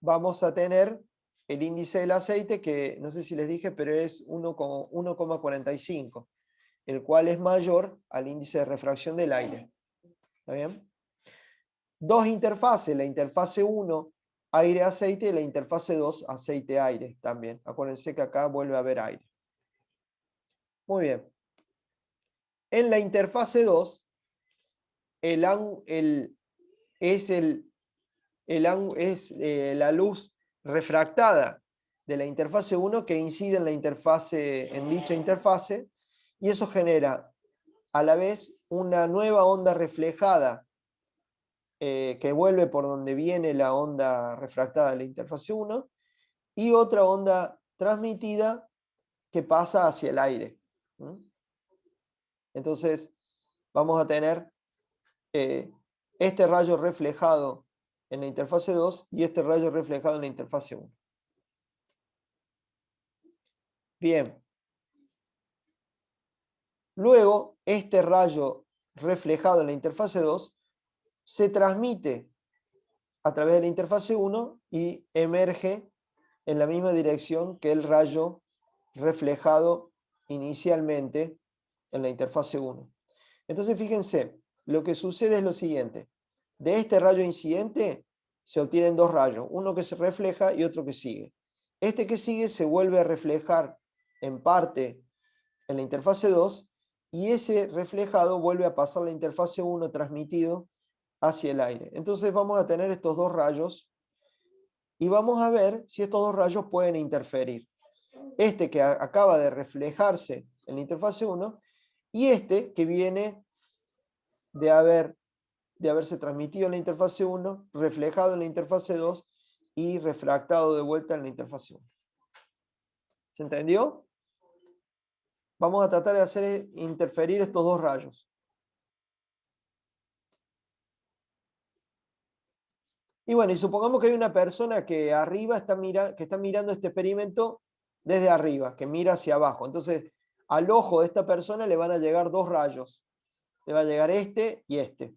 vamos a tener el índice del aceite, que no sé si les dije, pero es 1,45, el cual es mayor al índice de refracción del aire. ¿Está bien? Dos interfaces, la interfase 1, aire-aceite, y la interfase 2, aceite-aire también. Acuérdense que acá vuelve a haber aire. Muy bien. En la interfase 2, es la luz refractada de la interfase 1 que incide en dicha interfase, y eso genera a la vez una nueva onda reflejada que vuelve por donde viene la onda refractada de la interfase 1, y otra onda transmitida que pasa hacia el aire. Entonces vamos a tener este rayo reflejado en la interfase 2 y este rayo reflejado en la interfase 1. Bien. Luego, este rayo reflejado en la interfase 2 se transmite a través de la interfase 1 y emerge en la misma dirección que el rayo reflejado inicialmente en la interfase 1. Entonces, fíjense, lo que sucede es lo siguiente. De este rayo incidente se obtienen dos rayos, uno que se refleja y otro que sigue. Este que sigue se vuelve a reflejar en parte en la interfase 2 y ese reflejado vuelve a pasar a la interfase 1 transmitido hacia el aire. Entonces vamos a tener estos dos rayos y vamos a ver si estos dos rayos pueden interferir. Este que acaba de reflejarse en la interfase 1 y este que viene de haberse transmitido en la interfase 1, reflejado en la interfase 2 y refractado de vuelta en la interfase 1. ¿Se entendió? Vamos a tratar de hacer interferir estos dos rayos. Y bueno, y supongamos que hay una persona que arriba que está mirando este experimento desde arriba, que mira hacia abajo. Entonces, al ojo de esta persona le van a llegar dos rayos. Le va a llegar este y este.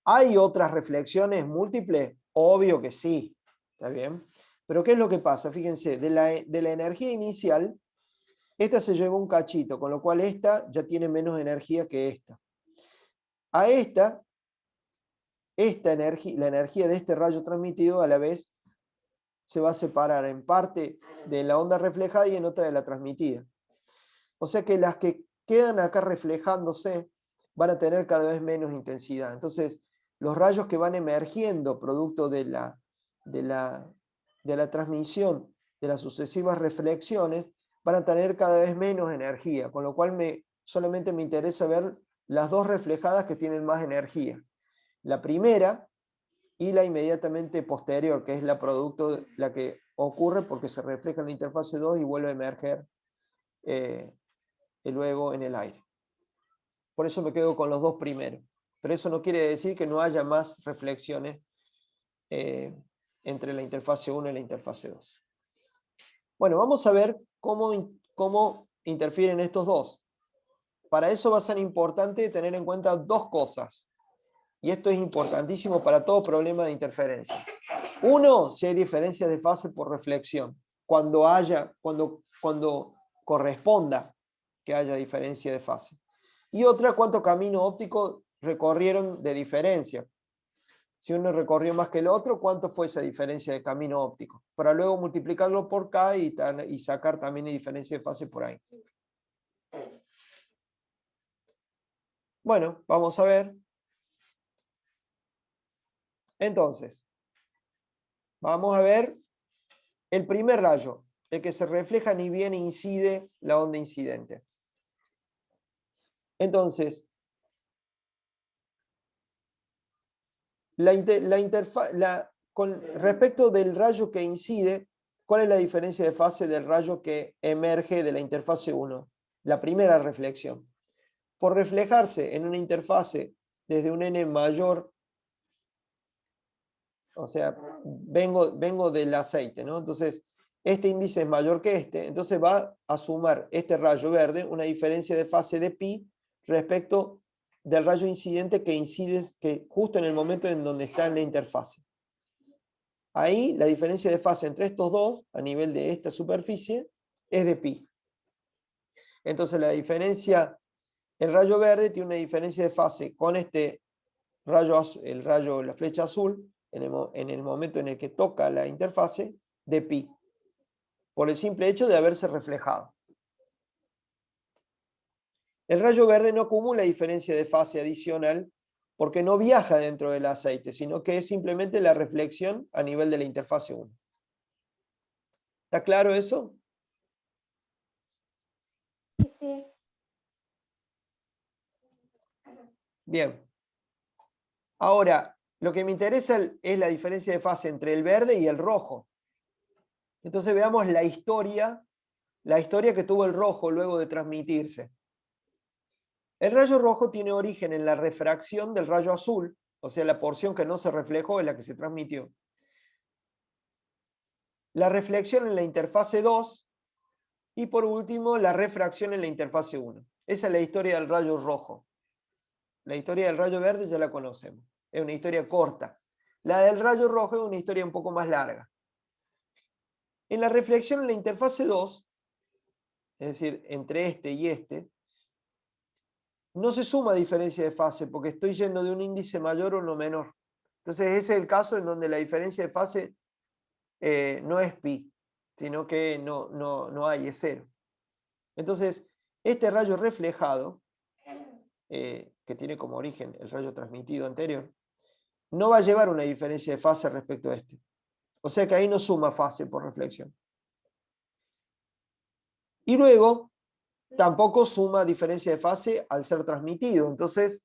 ¿Hay otras reflexiones múltiples? Obvio que sí. ¿Está bien? Pero ¿qué es lo que pasa? Fíjense, de la energía inicial, esta se llevó un cachito, con lo cual esta ya tiene menos energía que esta. A esta energía, la energía de este rayo transmitido a la vez se va a separar en parte de la onda reflejada y en otra de la transmitida. O sea que las que quedan acá reflejándose van a tener cada vez menos intensidad. Entonces, los rayos que van emergiendo producto de la transmisión de las sucesivas reflexiones van a tener cada vez menos energía, con lo cual solamente me interesa ver las dos reflejadas que tienen más energía. La primera y la inmediatamente posterior, que es la que ocurre porque se refleja en la interfase 2 y vuelve a emerger luego en el aire. Por eso me quedo con los dos primeros. Pero eso no quiere decir que no haya más reflexiones entre la interfase 1 y la interfase 2. Bueno, vamos a ver cómo interfieren estos dos. Para eso va a ser importante tener en cuenta dos cosas. Y esto es importantísimo para todo problema de interferencia. Uno, si hay diferencias de fase por reflexión. Cuando corresponda que haya diferencia de fase. Y otra, cuánto camino óptico recorrieron de diferencia. Si uno recorrió más que el otro, ¿cuánto fue esa diferencia de camino óptico? Para luego multiplicarlo por K y sacar también la diferencia de fase por ahí. Bueno, vamos a ver. Entonces, vamos a ver el primer rayo, el que se refleja ni bien incide la onda incidente. Entonces, con respecto del rayo que incide, ¿cuál es la diferencia de fase del rayo que emerge de la interfase 1? La primera reflexión. Por reflejarse en una interfase desde un n mayor, o sea, vengo del aceite, ¿no? Entonces, este índice es mayor que este, entonces va a sumar este rayo verde una diferencia de fase de pi respecto del rayo incidente que incide justo en el momento en donde está en la interfase. Ahí la diferencia de fase entre estos dos, a nivel de esta superficie, es de pi. Entonces la diferencia, el rayo verde tiene una diferencia de fase con este rayo, la flecha azul, en el momento en el que toca la interfase, de pi, por el simple hecho de haberse reflejado. El rayo verde no acumula diferencia de fase adicional porque no viaja dentro del aceite, sino que es simplemente la reflexión a nivel de la interfase 1. ¿Está claro eso? Sí. Bien. Ahora, lo que me interesa es la diferencia de fase entre el verde y el rojo. Entonces veamos la historia que tuvo el rojo luego de transmitirse. El rayo rojo tiene origen en la refracción del rayo azul, o sea, la porción que no se reflejó es la que se transmitió. La reflexión en la interfase 2 y por último la refracción en la interfase 1. Esa es la historia del rayo rojo. La historia del rayo verde ya la conocemos. Es una historia corta. La del rayo rojo es una historia un poco más larga. En la reflexión en la interfase 2, es decir, entre este y este, no se suma diferencia de fase porque estoy yendo de un índice mayor a uno menor. Entonces ese es el caso en donde la diferencia de fase no es pi, sino que no hay, es cero. Entonces, este rayo reflejado, que tiene como origen el rayo transmitido anterior, no va a llevar una diferencia de fase respecto a este. O sea que ahí no suma fase por reflexión. Y luego, tampoco suma diferencia de fase al ser transmitido. Entonces,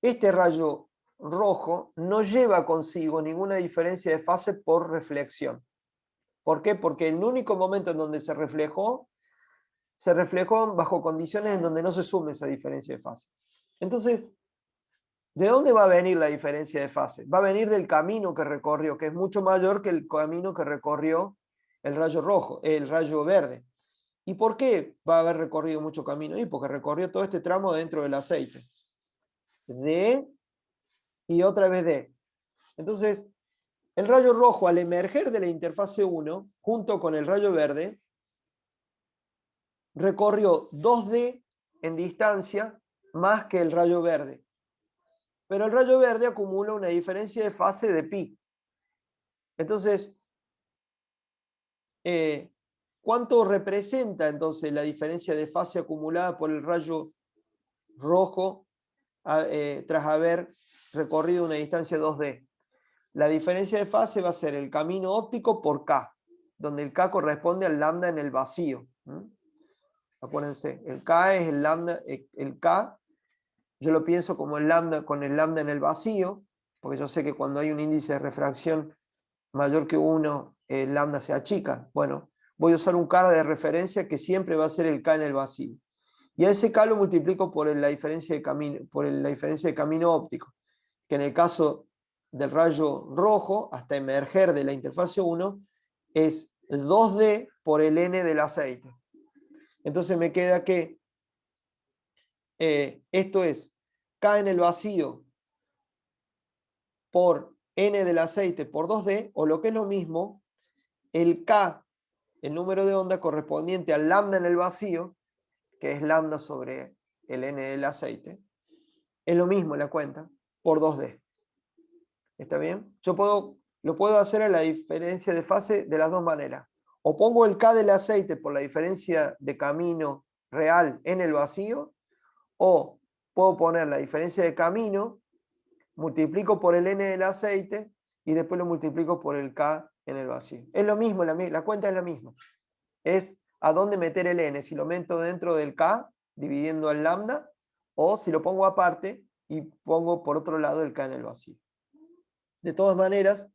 este rayo rojo no lleva consigo ninguna diferencia de fase por reflexión. ¿Por qué? Porque el único momento en donde se reflejó bajo condiciones en donde no se sume esa diferencia de fase. Entonces, ¿de dónde va a venir la diferencia de fase? Va a venir del camino que recorrió, que es mucho mayor que el camino que recorrió el rayo rojo, el rayo verde. ¿Y por qué va a haber recorrido mucho camino? Y porque recorrió todo este tramo dentro del aceite. D y otra vez D. Entonces, el rayo rojo al emerger de la interfase 1, junto con el rayo verde, recorrió 2D en distancia más que el rayo verde. Pero el rayo verde acumula una diferencia de fase de pi. Entonces, ¿cuánto representa entonces la diferencia de fase acumulada por el rayo rojo tras haber recorrido una distancia 2D? La diferencia de fase va a ser el camino óptico por K, donde el K corresponde al lambda en el vacío. Acuérdense, el K es el lambda, el K, yo lo pienso como el lambda con el lambda en el vacío, porque yo sé que cuando hay un índice de refracción mayor que 1, el lambda se achica. Bueno, voy a usar un K de referencia que siempre va a ser el K en el vacío. Y a ese K lo multiplico por la diferencia de camino óptico, que en el caso del rayo rojo, hasta emerger de la interfase 1, es 2D por el N del aceite. Entonces me queda que esto es K en el vacío por N del aceite por 2D, o lo que es lo mismo, el K, el número de onda correspondiente al lambda en el vacío, que es lambda sobre el N del aceite, es lo mismo la cuenta, por 2D. ¿Está bien? Lo puedo hacer a la diferencia de fase de las dos maneras. O pongo el K del aceite por la diferencia de camino real en el vacío, o puedo poner la diferencia de camino, multiplico por el N del aceite y después lo multiplico por el K en el vacío. Es lo mismo, la cuenta es la misma. Es a dónde meter el N, si lo meto dentro del K, dividiendo el lambda, o si lo pongo aparte y pongo por otro lado el K en el vacío. De todas maneras,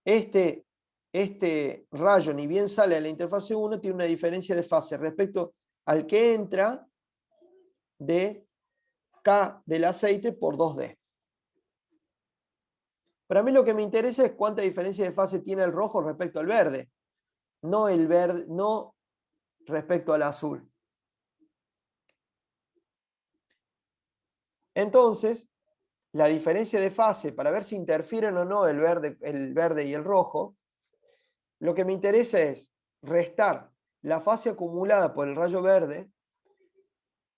este rayo, ni bien sale a la interfase 1, tiene una diferencia de fase respecto al que entra de K del aceite por 2D. Para mí lo que me interesa es cuánta diferencia de fase tiene el rojo respecto al verde, no el verde, no respecto al azul. Entonces, la diferencia de fase, para ver si interfieren o no el verde y el rojo, lo que me interesa es restar la fase acumulada por el rayo verde,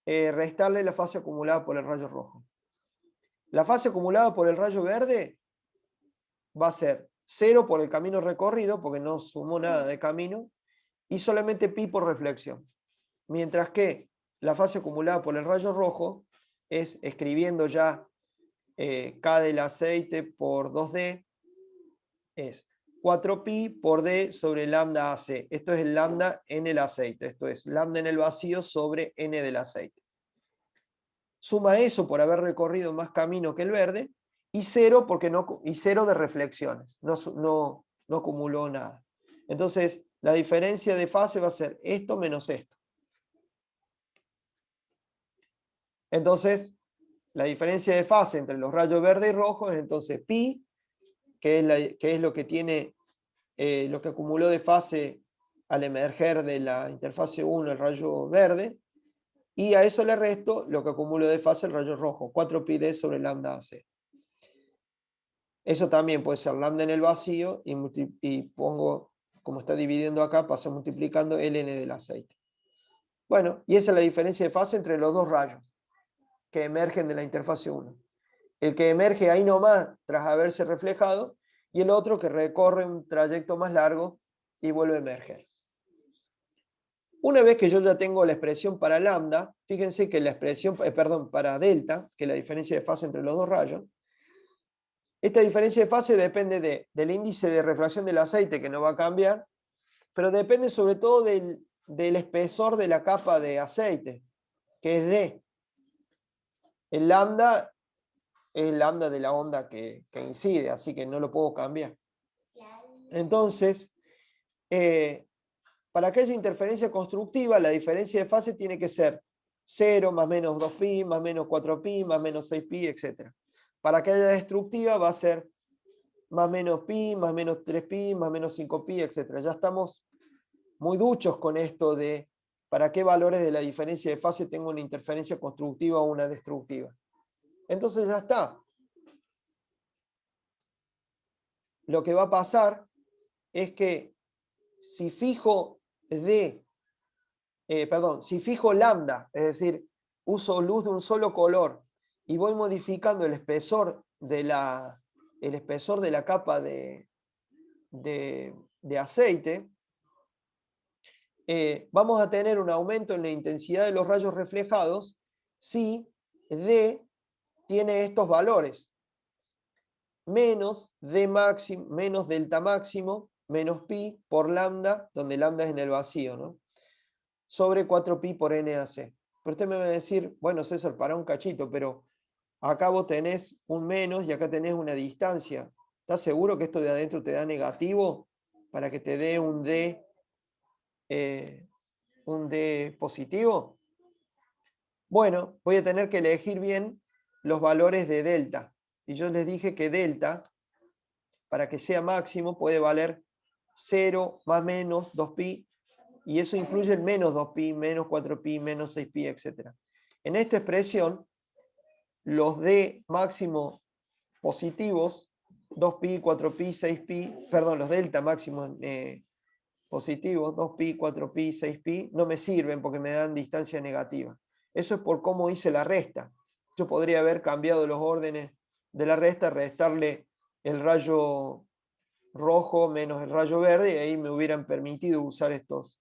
restarle la fase acumulada por el rayo rojo. La fase acumulada por el rayo verde va a ser 0 por el camino recorrido, porque no sumó nada de camino, y solamente pi por reflexión. Mientras que la fase acumulada por el rayo rojo es, escribiendo ya K del aceite por 2D, es 4pi por D sobre lambda AC. Esto es el lambda en el aceite. Esto es lambda en el vacío sobre N del aceite. Suma eso por haber recorrido más camino que el verde, y 0 de reflexiones. No acumuló nada. Entonces, la diferencia de fase va a ser esto menos esto. Entonces, la diferencia de fase entre los rayos verde y rojo es entonces pi, que es lo que tiene, lo que acumuló de fase al emerger de la interfase 1 el rayo verde, y a eso le resto lo que acumuló de fase el rayo rojo, 4πd sobre lambda AC. Eso también puede ser lambda en el vacío, y pongo, como está dividiendo acá, paso multiplicando el N del aceite. Bueno, y esa es la diferencia de fase entre los dos rayos que emergen de la interfase 1. El que emerge ahí nomás tras haberse reflejado, y el otro que recorre un trayecto más largo y vuelve a emerger. Una vez que yo ya tengo la expresión para lambda, fíjense que la expresión, para delta, que es la diferencia de fase entre los dos rayos, esta diferencia de fase depende del índice de refracción del aceite, que no va a cambiar, pero depende sobre todo del espesor de la capa de aceite, que es D. El lambda es el lambda de la onda que incide, así que no lo puedo cambiar. Entonces, para que haya interferencia constructiva, la diferencia de fase tiene que ser 0 más menos 2pi, más menos 4pi, más menos 6pi, etc. Para que haya destructiva va a ser más menos pi, más menos 3pi, más menos 5pi, etc. Ya estamos muy duchos con esto de para qué valores de la diferencia de fase tengo una interferencia constructiva o una destructiva. Entonces ya está. Lo que va a pasar es que si fijo si fijo lambda, es decir, uso luz de un solo color y voy modificando el espesor de la capa de aceite, vamos a tener un aumento en la intensidad de los rayos reflejados si D tiene estos valores. Menos D máximo, menos delta máximo, menos pi por lambda, donde lambda es en el vacío, ¿no? Sobre 4pi por NAC. Pero usted me va a decir, bueno, César, para un cachito, pero acá vos tenés un menos y acá tenés una distancia. ¿Estás seguro que esto de adentro te da negativo para que te dé un D positivo? Bueno, voy a tener que elegir bien los valores de delta. Y yo les dije que delta, para que sea máximo, puede valer 0 más menos 2pi, y eso incluye el menos 2pi, menos 4pi, menos 6pi, etc. En esta expresión, los D máximo positivos, 2pi, 4pi, 6pi, perdón, los delta máximos positivos, 2pi, 4pi, 6pi, no me sirven porque me dan distancia negativa. Eso es por cómo hice la resta. yo podría haber cambiado los órdenes de la resta, restarle el rayo rojo menos el rayo verde, y ahí me hubieran permitido usar estos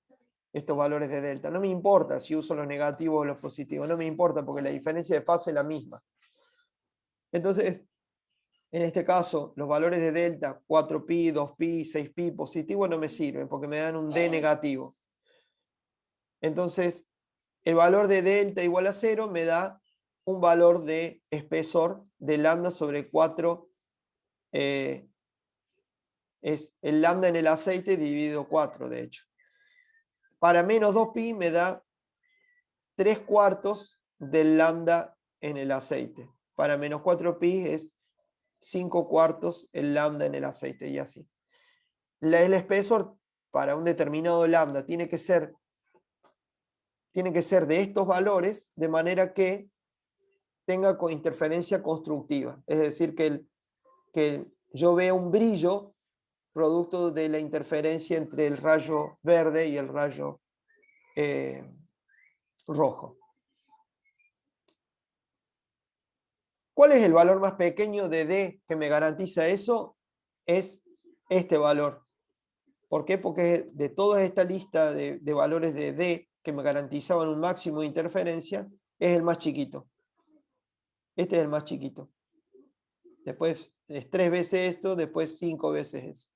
valores de delta. No me importa si uso los negativos o los positivos, no me importa porque la diferencia de fase es la misma. Entonces, en este caso, los valores de delta, 4pi, 2pi, 6pi positivo, no me sirven porque me dan un D negativo. Entonces, el valor de delta igual a 0 me da un valor de espesor de lambda sobre 4, es el lambda en el aceite dividido 4, de hecho. Para menos 2pi me da 3/4 del lambda en el aceite. Para menos 4pi es 5/4 el lambda en el aceite, y así. El espesor para un determinado lambda tiene que ser de estos valores, de manera que tenga interferencia constructiva. Es decir, que yo vea un brillo producto de la interferencia entre el rayo verde y el rayo rojo. ¿Cuál es el valor más pequeño de D que me garantiza eso? Es este valor. ¿Por qué? Porque de toda esta lista de valores de D que me garantizaban un máximo de interferencia, es el más chiquito. Este es el más chiquito. Después es 3 veces esto, después 5 veces eso.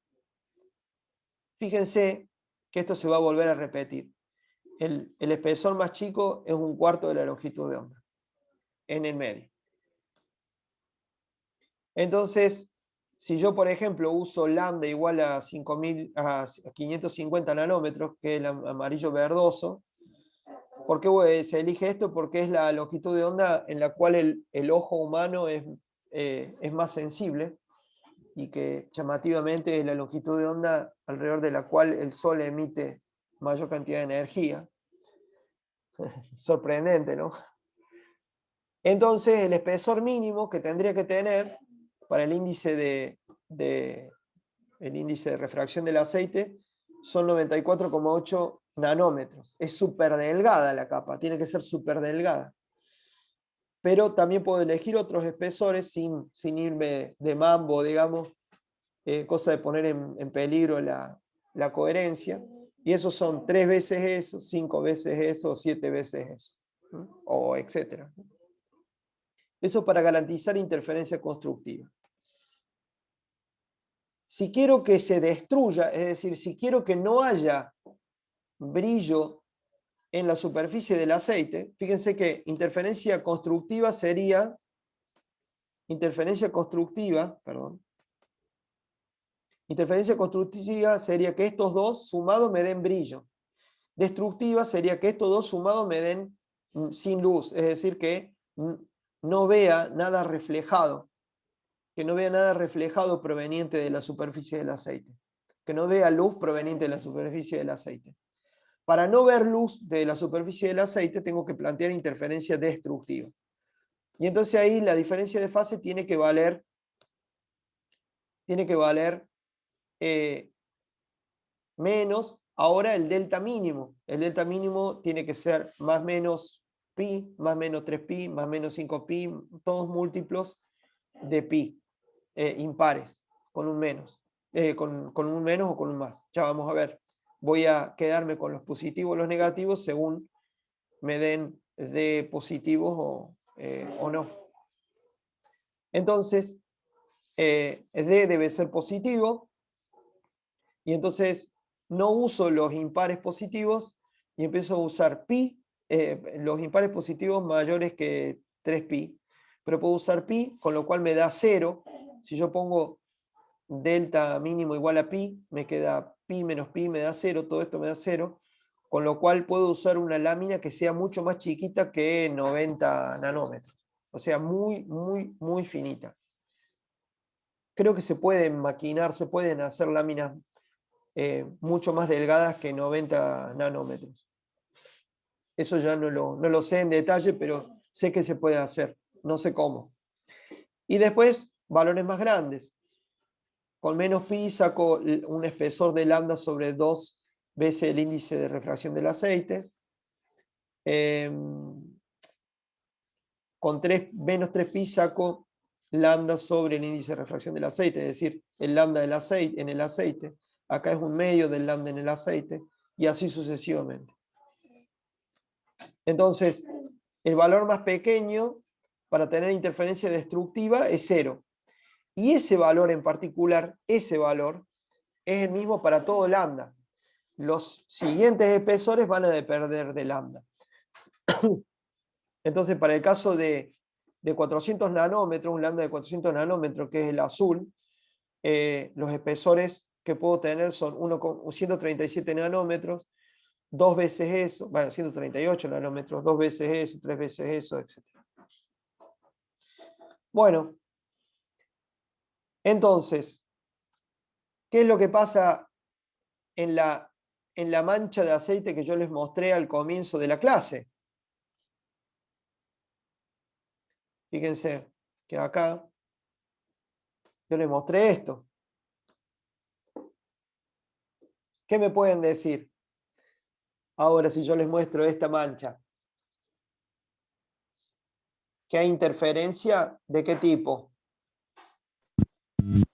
Fíjense que esto se va a volver a repetir. El espesor más chico es 1/4 de la longitud de onda, en el medio. Entonces, si yo, por ejemplo, uso lambda igual a 550 nanómetros, que es el amarillo verdoso, ¿por qué se elige esto? Porque es la longitud de onda en la cual el ojo humano es más sensible, y que llamativamente es la longitud de onda alrededor de la cual el Sol emite mayor cantidad de energía. Sorprendente, ¿no? Entonces, el espesor mínimo que tendría que tener para el índice de refracción del aceite son 94,8 nanómetros. Es súper delgada la capa, tiene que ser súper delgada. Pero también puedo elegir otros espesores sin irme de mambo, digamos, cosa de poner en peligro la coherencia. Y esos son 3 veces eso, 5 veces eso, 7 veces eso, o etcétera. Eso para garantizar interferencia constructiva. Si quiero que se destruya, es decir, si quiero que no haya brillo en la superficie del aceite, fíjense que interferencia constructiva sería, interferencia constructiva que estos dos sumados me den brillo. Destructiva sería que estos dos sumados me den sin luz, es decir, que no vea nada reflejado, proveniente de la superficie del aceite, que no vea luz proveniente de la superficie del aceite. Para no ver luz de la superficie del aceite tengo que plantear interferencia destructiva. Y entonces ahí la diferencia de fase tiene que valer menos ahora el delta mínimo. El delta mínimo tiene que ser más menos pi, más menos 3pi, más menos 5pi, todos múltiplos de pi, impares, con un menos. Con un menos o con un más. Ya vamos a ver. Voy a quedarme con los positivos o los negativos según me den de positivos o no. Entonces, D debe ser positivo, y entonces no uso los impares positivos y empiezo a usar pi, los impares positivos mayores que 3pi, pero puedo usar pi, con lo cual me da 0. Si yo pongo delta mínimo igual a pi, me queda pi menos pi, me da 0, todo esto me da 0, con lo cual puedo usar una lámina que sea mucho más chiquita que 90 nanómetros, o sea, muy, muy, muy finita. Creo que se pueden maquinar, se pueden hacer láminas mucho más delgadas que 90 nanómetros. Eso ya no lo sé en detalle, pero sé que se puede hacer, no sé cómo. Y después, valores más grandes. Con menos pi saco un espesor de lambda sobre 2 veces el índice de refracción del aceite. con menos 3pi saco lambda sobre el índice de refracción del aceite, es decir, el lambda del aceite, en el aceite. Acá es un medio del lambda en el aceite, y así sucesivamente. Entonces, el valor más pequeño para tener interferencia destructiva es 0. Y ese valor en particular, ese valor, es el mismo para todo lambda. Los siguientes espesores van a depender de lambda. Entonces, para el caso de 400 nanómetros, un lambda de 400 nanómetros, que es el azul, los espesores que puedo tener son 137 nanómetros, 2 veces eso, bueno, 138 nanómetros, 2 veces eso, 3 veces eso, etc. Bueno, entonces, ¿qué es lo que pasa en la mancha de aceite que yo les mostré al comienzo de la clase? Fíjense que acá yo les mostré esto. ¿Qué me pueden decir ahora si yo les muestro esta mancha? ¿Que hay interferencia de qué tipo?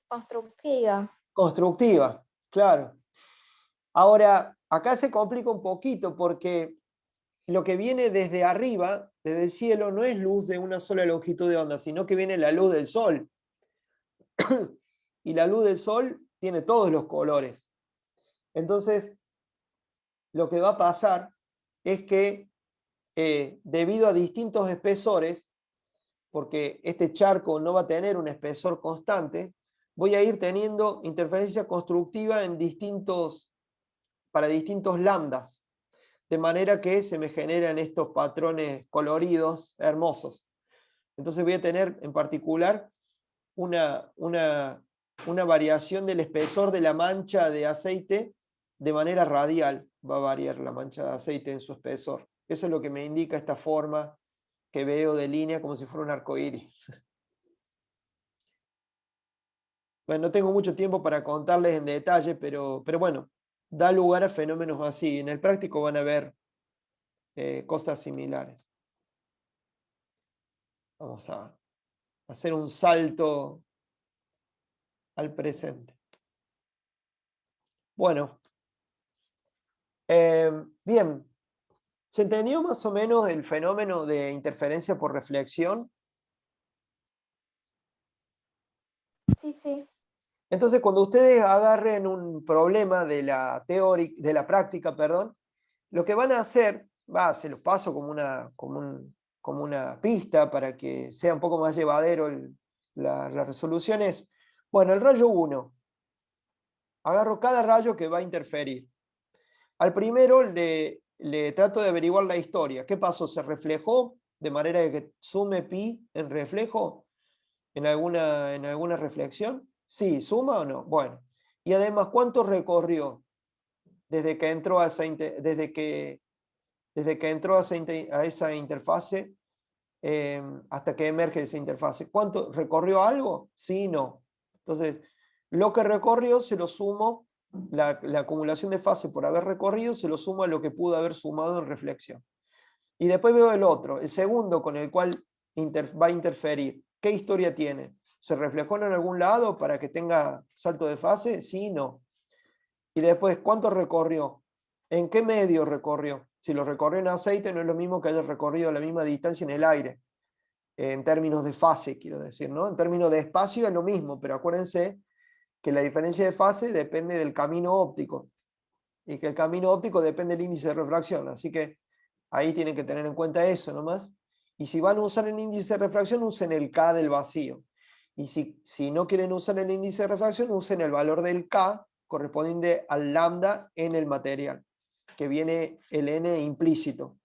Constructiva. Constructiva, claro. Ahora, acá se complica un poquito porque lo que viene desde arriba, desde el cielo, no es luz de una sola longitud de onda, sino que viene la luz del sol. Y la luz del sol tiene todos los colores. Entonces, lo que va a pasar es que debido a distintos espesores, porque este charco no va a tener un espesor constante, voy a ir teniendo interferencia constructiva para distintos lambdas, de manera que se me generan estos patrones coloridos hermosos. Entonces voy a tener en particular una variación del espesor de la mancha de aceite de manera radial. Va a variar la mancha de aceite en su espesor. Eso es lo que me indica esta forma que veo de línea como si fuera un arco iris. Bueno, no tengo mucho tiempo para contarles en detalle, pero bueno, da lugar a fenómenos así. En el práctico van a ver cosas similares. Vamos a hacer un salto al presente. Bueno, bien, ¿se entendió más o menos el fenómeno de interferencia por reflexión? Sí, sí. Entonces, cuando ustedes agarren un problema de la práctica, perdón, lo que van a hacer, se los paso como una pista para que sea un poco más llevadero la resolución, es, bueno, el rayo 1, agarro cada rayo que va a interferir. Al primero le trato de averiguar la historia. ¿Qué pasó? ¿Se reflejó de manera que sume pi en reflejo en alguna reflexión? Sí, ¿suma o no? Bueno. Y además, ¿cuánto recorrió desde que entró a esa interfase hasta que emerge esa interfase? ¿Cuánto recorrió algo? Sí, no. Entonces, lo que recorrió se lo sumo, la acumulación de fase por haber recorrido se lo sumo a lo que pudo haber sumado en reflexión. Y después veo el otro, el segundo con el cual va a interferir. ¿Qué historia tiene? ¿Se reflejó en algún lado para que tenga salto de fase? Sí, no. Y después, ¿cuánto recorrió? ¿En qué medio recorrió? Si lo recorrió en aceite, no es lo mismo que haya recorrido la misma distancia en el aire. En términos de fase, quiero decir, ¿no? En términos de espacio es lo mismo, pero acuérdense que la diferencia de fase depende del camino óptico. Y que el camino óptico depende del índice de refracción. Así que ahí tienen que tener en cuenta eso nomás. Y si van a usar el índice de refracción, usen el K del vacío. Y si no quieren usar el índice de refracción, usen el valor del K correspondiente al lambda en el material, que viene el N implícito.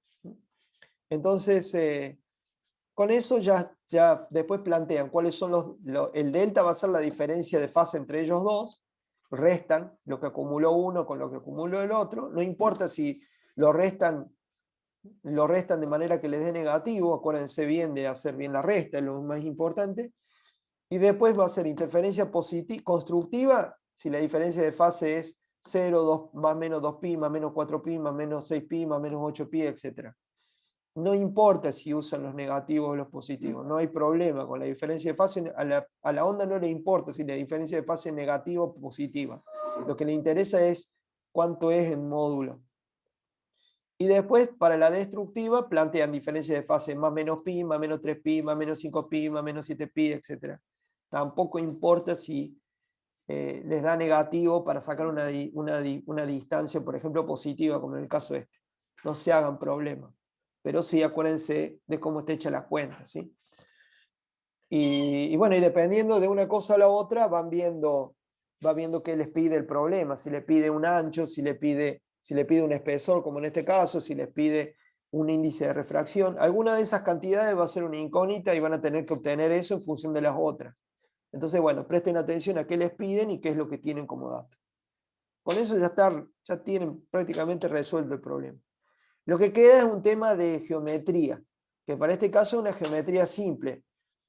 Entonces, con eso ya después plantean cuáles son el delta va a ser la diferencia de fase entre ellos dos, restan lo que acumuló uno con lo que acumuló el otro, no importa si lo restan de manera que les dé negativo, acuérdense bien de hacer bien la resta, es lo más importante. Y después va a ser interferencia constructiva, si la diferencia de fase es 0, 2, más menos 2pi, más menos 4pi, más menos 6pi, más menos 8pi, etc. no importa si usan los negativos o los positivos, no hay problema con la diferencia de fase. A la onda no le importa si la diferencia de fase es negativa o positiva. Lo que le interesa es cuánto es en módulo. Y después, para la destructiva, plantean diferencia de fase más menos pi, más menos 3pi, más menos 5pi, más menos 7pi, etc. Tampoco importa si les da negativo para sacar una distancia, por ejemplo, positiva, como en el caso este. No se hagan problemas. Pero sí acuérdense de cómo está hecha la cuenta, ¿sí? Y bueno, y dependiendo de una cosa a la otra, va viendo qué les pide el problema. Si le pide un ancho, si le pide un espesor, como en este caso, si les pide un índice de refracción. Alguna de esas cantidades va a ser una incógnita y van a tener que obtener eso en función de las otras. Entonces, bueno, presten atención a qué les piden y qué es lo que tienen como dato. Con eso ya tienen prácticamente resuelto el problema. Lo que queda es un tema de geometría, que para este caso es una geometría simple.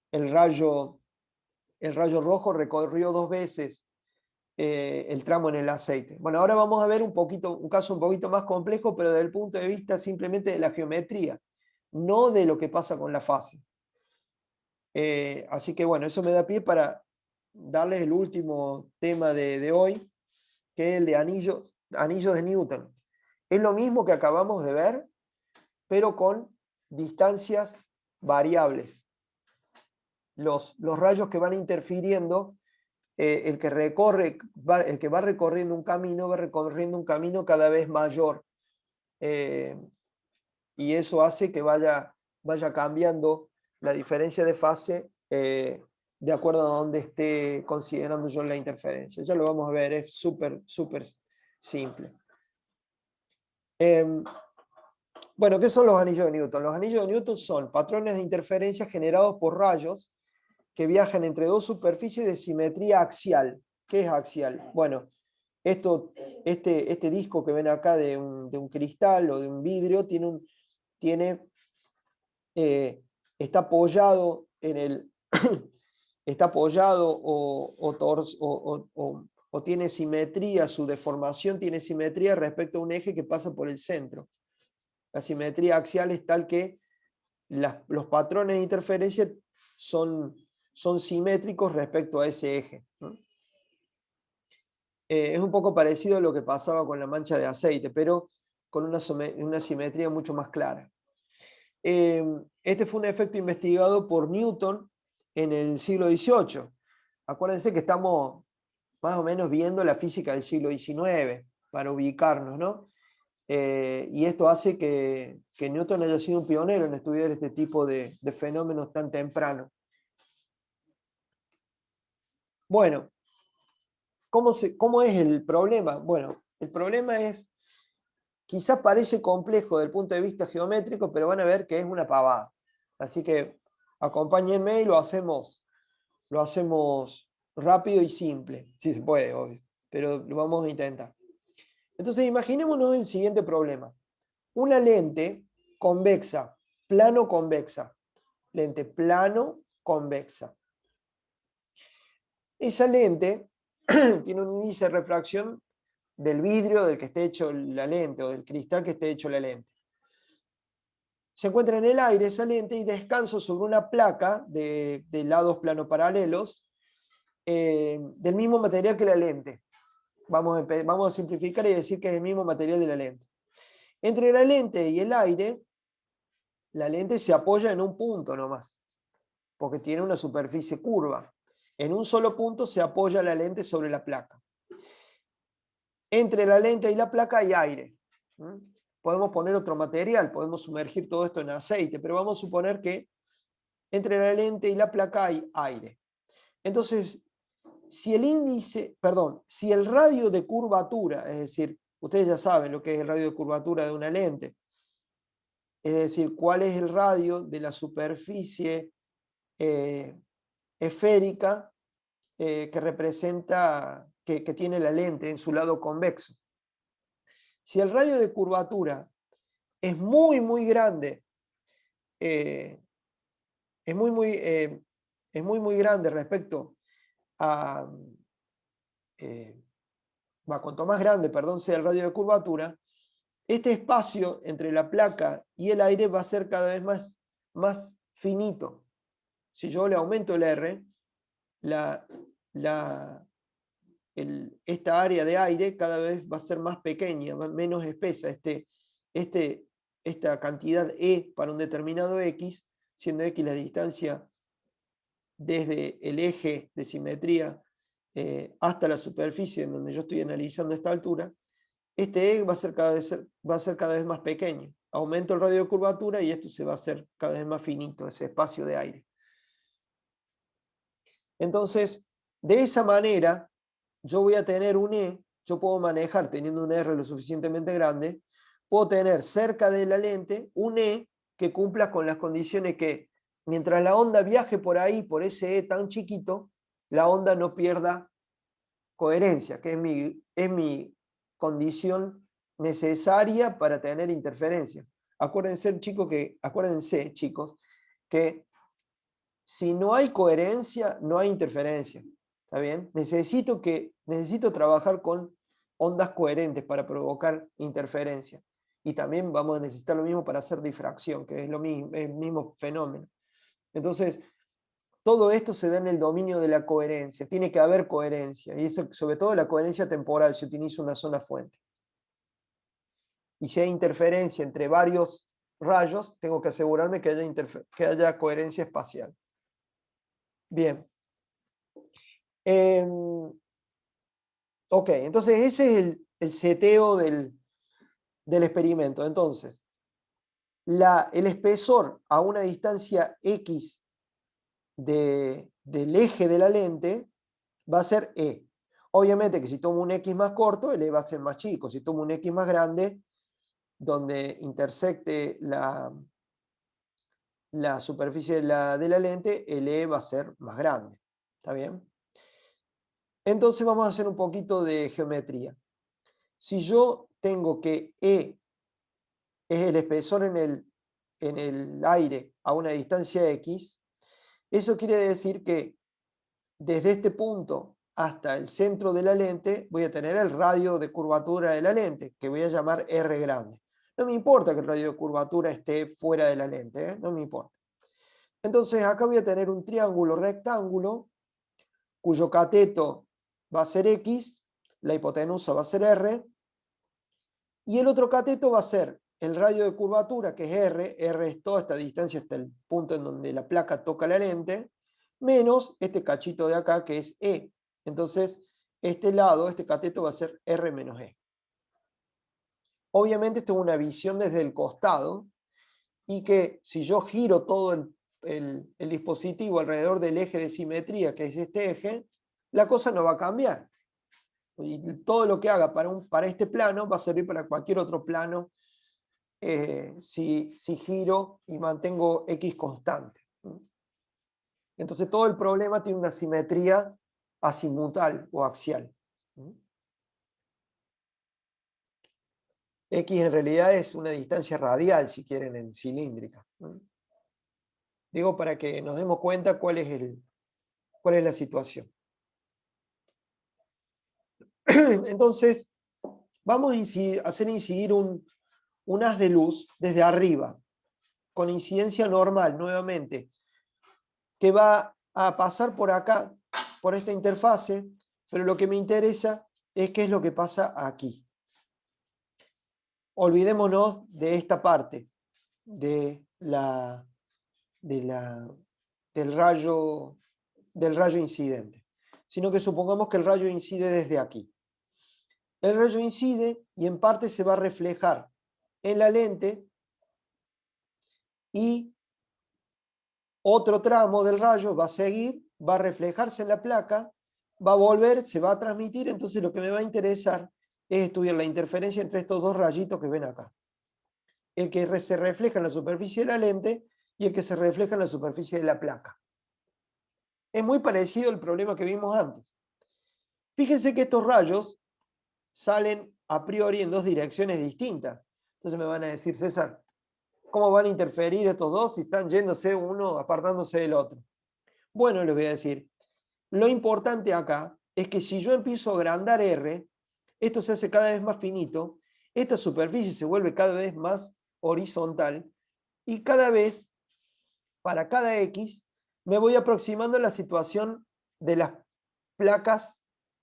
El rayo rojo recorrió 2 veces el tramo en el aceite. Bueno, ahora vamos a ver un caso un poquito más complejo, pero desde el punto de vista simplemente de la geometría, no de lo que pasa con la fase. Así que bueno, eso me da pie para darles el último tema de hoy, que es el de anillos de Newton. Es lo mismo que acabamos de ver, pero con distancias variables. Los rayos que van interfiriendo, el que va recorriendo un camino cada vez mayor. Y eso hace que vaya cambiando la diferencia de fase de acuerdo a donde esté considerando yo la interferencia. Ya lo vamos a ver, es súper simple. Bueno, ¿qué son los anillos de Newton? Los anillos de Newton son patrones de interferencia generados por rayos que viajan entre dos superficies de simetría axial. ¿Qué es axial? Bueno, este disco que ven acá de un cristal o de un vidrio está apoyado en el está apoyado o tiene simetría, su deformación tiene simetría respecto a un eje que pasa por el centro. La simetría axial es tal que los patrones de interferencia son simétricos respecto a ese eje, ¿no? Es un poco parecido a lo que pasaba con la mancha de aceite, pero con una simetría mucho más clara. Este fue un efecto investigado por Newton en el siglo XVIII. Acuérdense que estamos más o menos viendo la física del siglo XIX para ubicarnos, ¿no? Y esto hace que Newton haya sido un pionero en estudiar este tipo de fenómenos tan temprano. Bueno, ¿cómo es el problema? Bueno, el problema es, quizás parece complejo desde el punto de vista geométrico, pero van a ver que es una pavada. Así que acompáñenme y lo hacemos rápido y simple. Si se puede, obvio, pero lo vamos a intentar. Entonces, imaginémonos el siguiente problema. Una lente convexa, plano-convexa. Lente plano-convexa. Esa lente tiene un índice de refracción del vidrio del que esté hecho la lente o del cristal que esté hecho la lente. Se encuentra en el aire esa lente y descansa sobre una placa de lados plano-paralelos del mismo material que la lente. Vamos a simplificar y decir que es el mismo material de la lente. Entre la lente y el aire, la lente se apoya en un punto nomás, porque tiene una superficie curva. En un solo punto se apoya la lente sobre la placa. Entre la lente y la placa hay aire. Podemos poner otro material, podemos sumergir todo esto en aceite, pero vamos a suponer que entre la lente y la placa hay aire. Entonces, si el radio de curvatura, es decir, ustedes ya saben lo que es el radio de curvatura de una lente, es decir, cuál es el radio de la superficie esférica que representa, que tiene la lente en su lado convexo. Si el radio de curvatura es muy grande, es muy grande respecto a, cuanto más grande, sea el radio de curvatura, este espacio entre la placa y el aire va a ser cada vez más finito. Si yo le aumento el R, esta área de aire cada vez va a ser más pequeña, menos espesa. Esta cantidad E para un determinado X, siendo X la distancia desde el eje de simetría hasta la superficie en donde yo estoy analizando esta altura, este E va a ser cada vez más pequeño. Aumento el radio de curvatura y esto se va a hacer cada vez más finito, ese espacio de aire. Entonces, de esa manera, yo voy a tener un E, yo puedo manejar, teniendo un R lo suficientemente grande, puedo tener cerca de la lente un E que cumpla con las condiciones que, mientras la onda viaje por ahí, por ese E tan chiquito, la onda no pierda coherencia, que es mi condición necesaria para tener interferencia. Acuérdense, chicos, que si no hay coherencia, no hay interferencia. ¿Está bien? Necesito trabajar con ondas coherentes para provocar interferencia. Y también vamos a necesitar lo mismo para hacer difracción, que es el mismo fenómeno. Entonces, todo esto se da en el dominio de la coherencia. Tiene que haber coherencia. Y eso, sobre todo la coherencia temporal, si utilizo una zona fuente. Y si hay interferencia entre varios rayos, tengo que asegurarme que haya coherencia espacial. Bien. Ok, entonces ese es el seteo del experimento. Entonces, el espesor a una distancia X del eje de la lente va a ser E. Obviamente que si tomo un X más corto, el E va a ser más chico. Si tomo un X más grande, donde intersecte la superficie de la lente, el E va a ser más grande. ¿Está bien? Entonces vamos a hacer un poquito de geometría. Si yo tengo que E es el espesor en el aire a una distancia X, eso quiere decir que desde este punto hasta el centro de la lente voy a tener el radio de curvatura de la lente, que voy a llamar R grande. No me importa que el radio de curvatura esté fuera de la lente, ¿eh? No me importa. Entonces acá voy a tener un triángulo rectángulo cuyo cateto va a ser X, la hipotenusa va a ser R, y el otro cateto va a ser el radio de curvatura, que es R es toda esta distancia hasta el punto en donde la placa toca la lente, menos este cachito de acá, que es E. Entonces, este lado, este cateto va a ser R menos E. Obviamente esto es una visión desde el costado, y que si yo giro todo el dispositivo alrededor del eje de simetría, que es este eje, la cosa no va a cambiar. Y todo lo que haga para este plano va a servir para cualquier otro plano si giro y mantengo X constante. Entonces todo el problema tiene una simetría azimutal o axial. X en realidad es una distancia radial, si quieren, en cilíndrica. Digo para que nos demos cuenta cuál es la situación. Entonces, vamos a hacer incidir un haz de luz desde arriba, con incidencia normal, nuevamente, que va a pasar por acá, por esta interfase, pero lo que me interesa es qué es lo que pasa aquí. Olvidémonos de esta parte, del rayo incidente, sino que supongamos que el rayo incide desde aquí. El rayo incide y en parte se va a reflejar en la lente y otro tramo del rayo va a seguir, va a reflejarse en la placa, va a volver, se va a transmitir. Entonces lo que me va a interesar es estudiar la interferencia entre estos dos rayitos que ven acá. El que se refleja en la superficie de la lente y el que se refleja en la superficie de la placa. Es muy parecido al problema que vimos antes. Fíjense que estos rayos salen a priori en dos direcciones distintas. Entonces me van a decir, César, ¿cómo van a interferir estos dos si están yéndose uno, apartándose del otro? Bueno, les voy a decir, lo importante acá es que si yo empiezo a agrandar R, esto se hace cada vez más finito esta superficie se vuelve cada vez más horizontal y cada vez, para cada X, me voy aproximando a la situación de las placas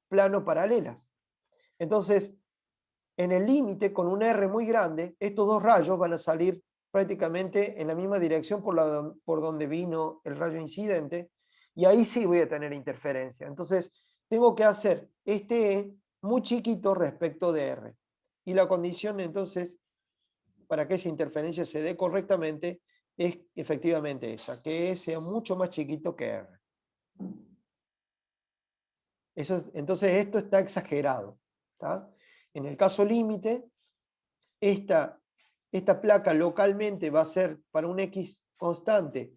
plano paralelas. Entonces, en el límite, con un R muy grande, estos dos rayos van a salir prácticamente en la misma dirección por donde vino el rayo incidente, y ahí sí voy a tener interferencia. Entonces, tengo que hacer este E muy chiquito respecto de R. Y la condición, entonces, para que esa interferencia se dé correctamente, es efectivamente esa, que E sea mucho más chiquito que R. Entonces, esto está exagerado, ¿tá? En el caso límite, esta placa localmente va a ser, para un X constante,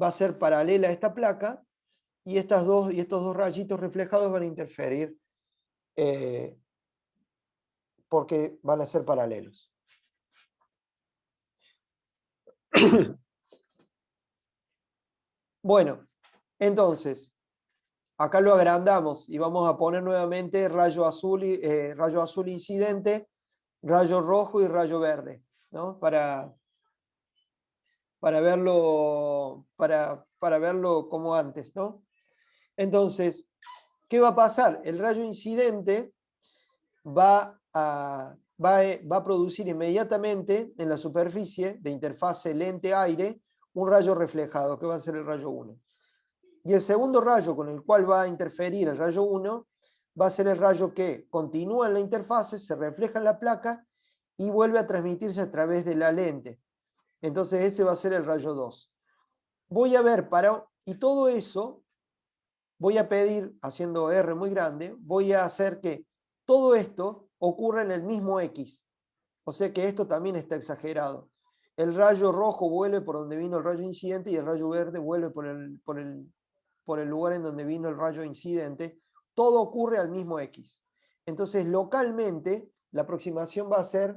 va a ser paralela a esta placa, y estos dos rayitos reflejados van a interferir porque van a ser paralelos. Bueno, entonces, acá lo agrandamos y vamos a poner nuevamente rayo azul incidente, rayo rojo y rayo verde, ¿no? Para verlo como antes, ¿no? Entonces, ¿qué va a pasar? El rayo incidente va a producir inmediatamente en la superficie de interfase lente-aire un rayo reflejado, que va a ser el rayo 1. Y el segundo rayo con el cual va a interferir el rayo 1 va a ser el rayo que continúa en la interfase, se refleja en la placa y vuelve a transmitirse a través de la lente. Entonces ese va a ser el rayo 2. Voy a ver y todo eso voy a pedir, haciendo R muy grande, voy a hacer que todo esto ocurra en el mismo X. O sea que esto también está exagerado. El rayo rojo vuelve por donde vino el rayo incidente y el rayo verde vuelve por el lugar en donde vino el rayo incidente. Todo ocurre al mismo X. Entonces, localmente, la aproximación va a ser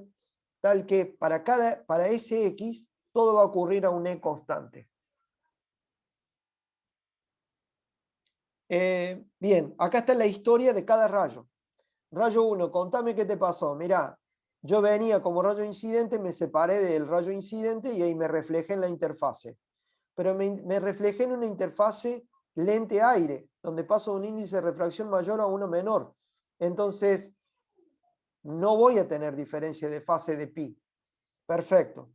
tal que para ese X, todo va a ocurrir a un E constante. Bien, acá está la historia de cada rayo. Rayo 1, contame qué te pasó. Mirá, yo venía como rayo incidente, me separé del rayo incidente y ahí me reflejé en la interfase. Pero me reflejé en una interfase lente-aire, donde paso un índice de refracción mayor a uno menor. Entonces, no voy a tener diferencia de fase de pi. Perfecto.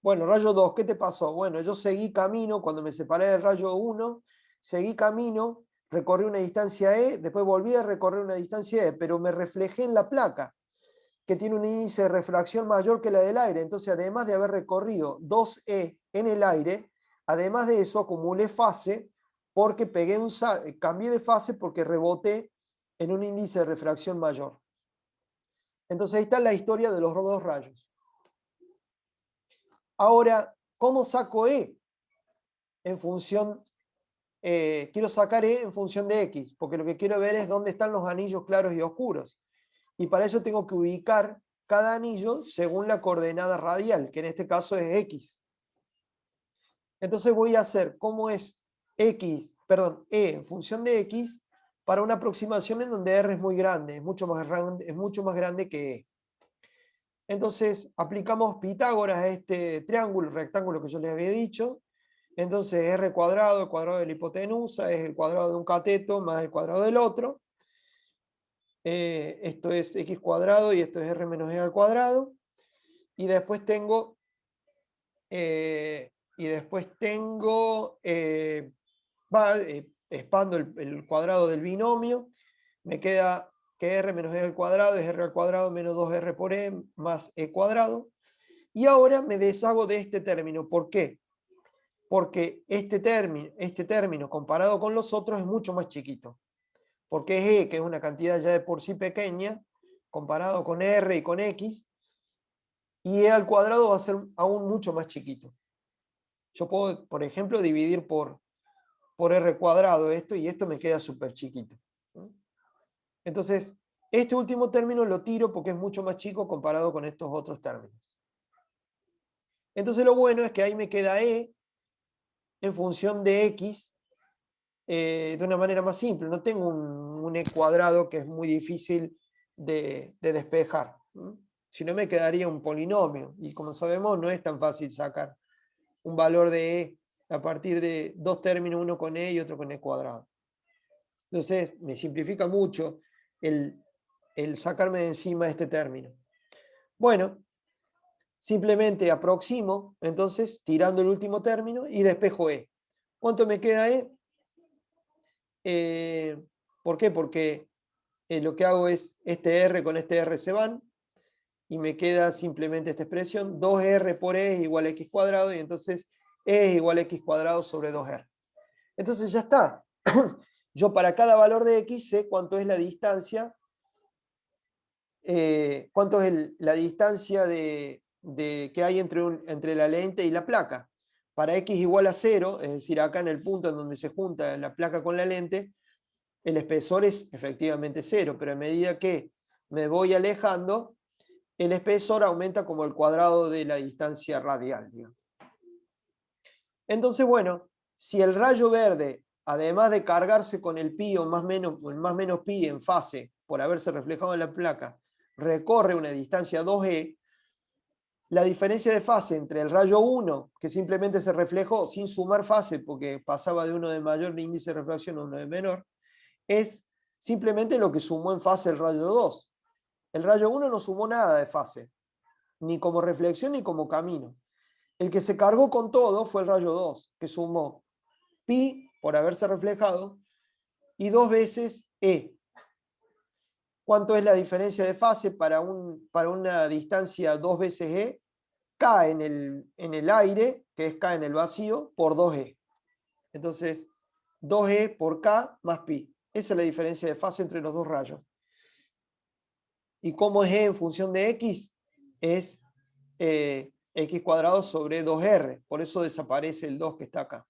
Bueno, rayo 2, ¿qué te pasó? Bueno, yo seguí camino, cuando me separé del rayo 1, seguí camino, recorrí una distancia E, después volví a recorrer una distancia E, pero me reflejé en la placa, que tiene un índice de refracción mayor que la del aire. Entonces, además de haber recorrido 2E en el aire, además de eso, acumulé fase porque cambié de fase porque reboté en un índice de refracción mayor. Entonces, ahí está la historia de los dos rayos. Ahora, ¿cómo saco E? En función, quiero sacar E en función de X, porque lo que quiero ver es dónde están los anillos claros y oscuros. Y para eso tengo que ubicar cada anillo según la coordenada radial, que en este caso es X. Entonces voy a hacer cómo es E en función de X para una aproximación en donde R es muy grande, es mucho más grande que E. Entonces aplicamos Pitágoras a este triángulo, rectángulo que yo les había dicho. Entonces R cuadrado, el cuadrado de la hipotenusa, es el cuadrado de un cateto más el cuadrado del otro. Esto es X cuadrado y esto es R menos E al cuadrado. Y después tengo, expando el cuadrado del binomio, me queda que R menos E al cuadrado es R al cuadrado menos 2R por E más E cuadrado. Y ahora me deshago de este término. ¿Por qué? Porque este término comparado con los otros es mucho más chiquito. Porque es E, que es una cantidad ya de por sí pequeña, comparado con R y con X, y E al cuadrado va a ser aún mucho más chiquito. Yo puedo, por ejemplo, dividir por R cuadrado esto, y esto me queda súper chiquito. Entonces, este último término lo tiro porque es mucho más chico comparado con estos otros términos. Entonces lo bueno es que ahí me queda E en función de X de una manera más simple. No tengo un E cuadrado que es muy difícil de despejar. Si no me quedaría un polinomio. Y como sabemos, no es tan fácil sacar un valor de e a partir de dos términos, uno con e y otro con e cuadrado. Entonces, me simplifica mucho el sacarme de encima este término. Bueno, simplemente aproximo, entonces, tirando el último término y despejo e. ¿Cuánto me queda e? ¿Por qué? Porque lo que hago es este r con este r se van y me queda simplemente esta expresión, 2r por e es igual a x cuadrado, y entonces e es igual a x cuadrado sobre 2r. Entonces ya está. Yo para cada valor de x sé cuánto es la distancia, la distancia que hay entre la lente y la placa. Para x igual a 0, es decir, acá en el punto en donde se junta la placa con la lente, el espesor es efectivamente 0, pero a medida que me voy alejando, el espesor aumenta como el cuadrado de la distancia radial, digamos. Entonces, bueno, si el rayo verde, además de cargarse con el pi o más menos pi en fase por haberse reflejado en la placa, recorre una distancia 2e, la diferencia de fase entre el rayo 1, que simplemente se reflejó sin sumar fase porque pasaba de uno de mayor índice de refracción a uno de menor, es simplemente lo que sumó en fase el rayo 2. El rayo 1 no sumó nada de fase, ni como reflexión ni como camino. El que se cargó con todo fue el rayo 2, que sumó pi por haberse reflejado y 2 veces e. ¿Cuánto es la diferencia de fase para una distancia 2 veces e? K en el aire, que es K en el vacío, por 2e. Entonces, 2e por K más pi. Esa es la diferencia de fase entre los dos rayos. ¿Y cómo es e en función de x? Es x cuadrado sobre 2r. Por eso desaparece el 2 que está acá.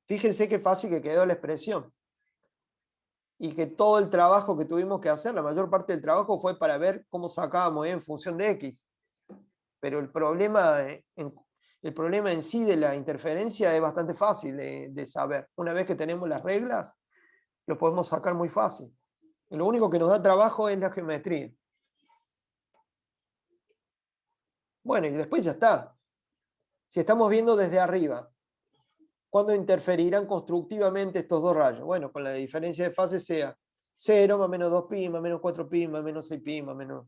Fíjense qué fácil que quedó la expresión. Y que todo el trabajo que tuvimos que hacer, la mayor parte del trabajo fue para ver cómo sacábamos en función de x. Pero el problema en sí de la interferencia es bastante fácil de saber. Una vez que tenemos las reglas, lo podemos sacar muy fácil. Y lo único que nos da trabajo es la geometría. Bueno, y después ya está. Si estamos viendo desde arriba, ¿cuándo interferirán constructivamente estos dos rayos? Bueno, con la diferencia de fase sea 0 más menos 2pi, más menos 4pi, más menos 6pi, más menos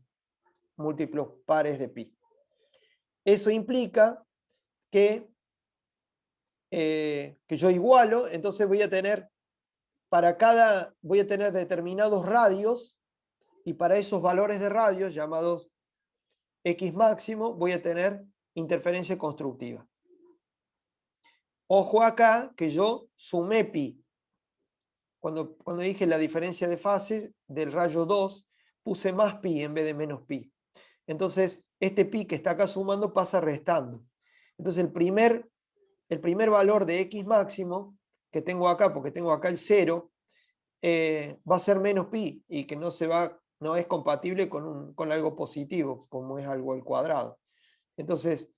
múltiplos pares de pi. Eso implica que yo igualo, entonces voy a tener determinados radios, y para esos valores de radios llamados x máximo voy a tener interferencia constructiva. Ojo acá que yo sumé pi. Cuando dije la diferencia de fase del rayo 2, puse más pi en vez de menos pi. Entonces, este pi que está acá sumando pasa restando. Entonces, el primer valor de x máximo que tengo acá, porque tengo acá el 0, va a ser menos pi, y que no es compatible con algo positivo, como es algo al cuadrado. Entonces,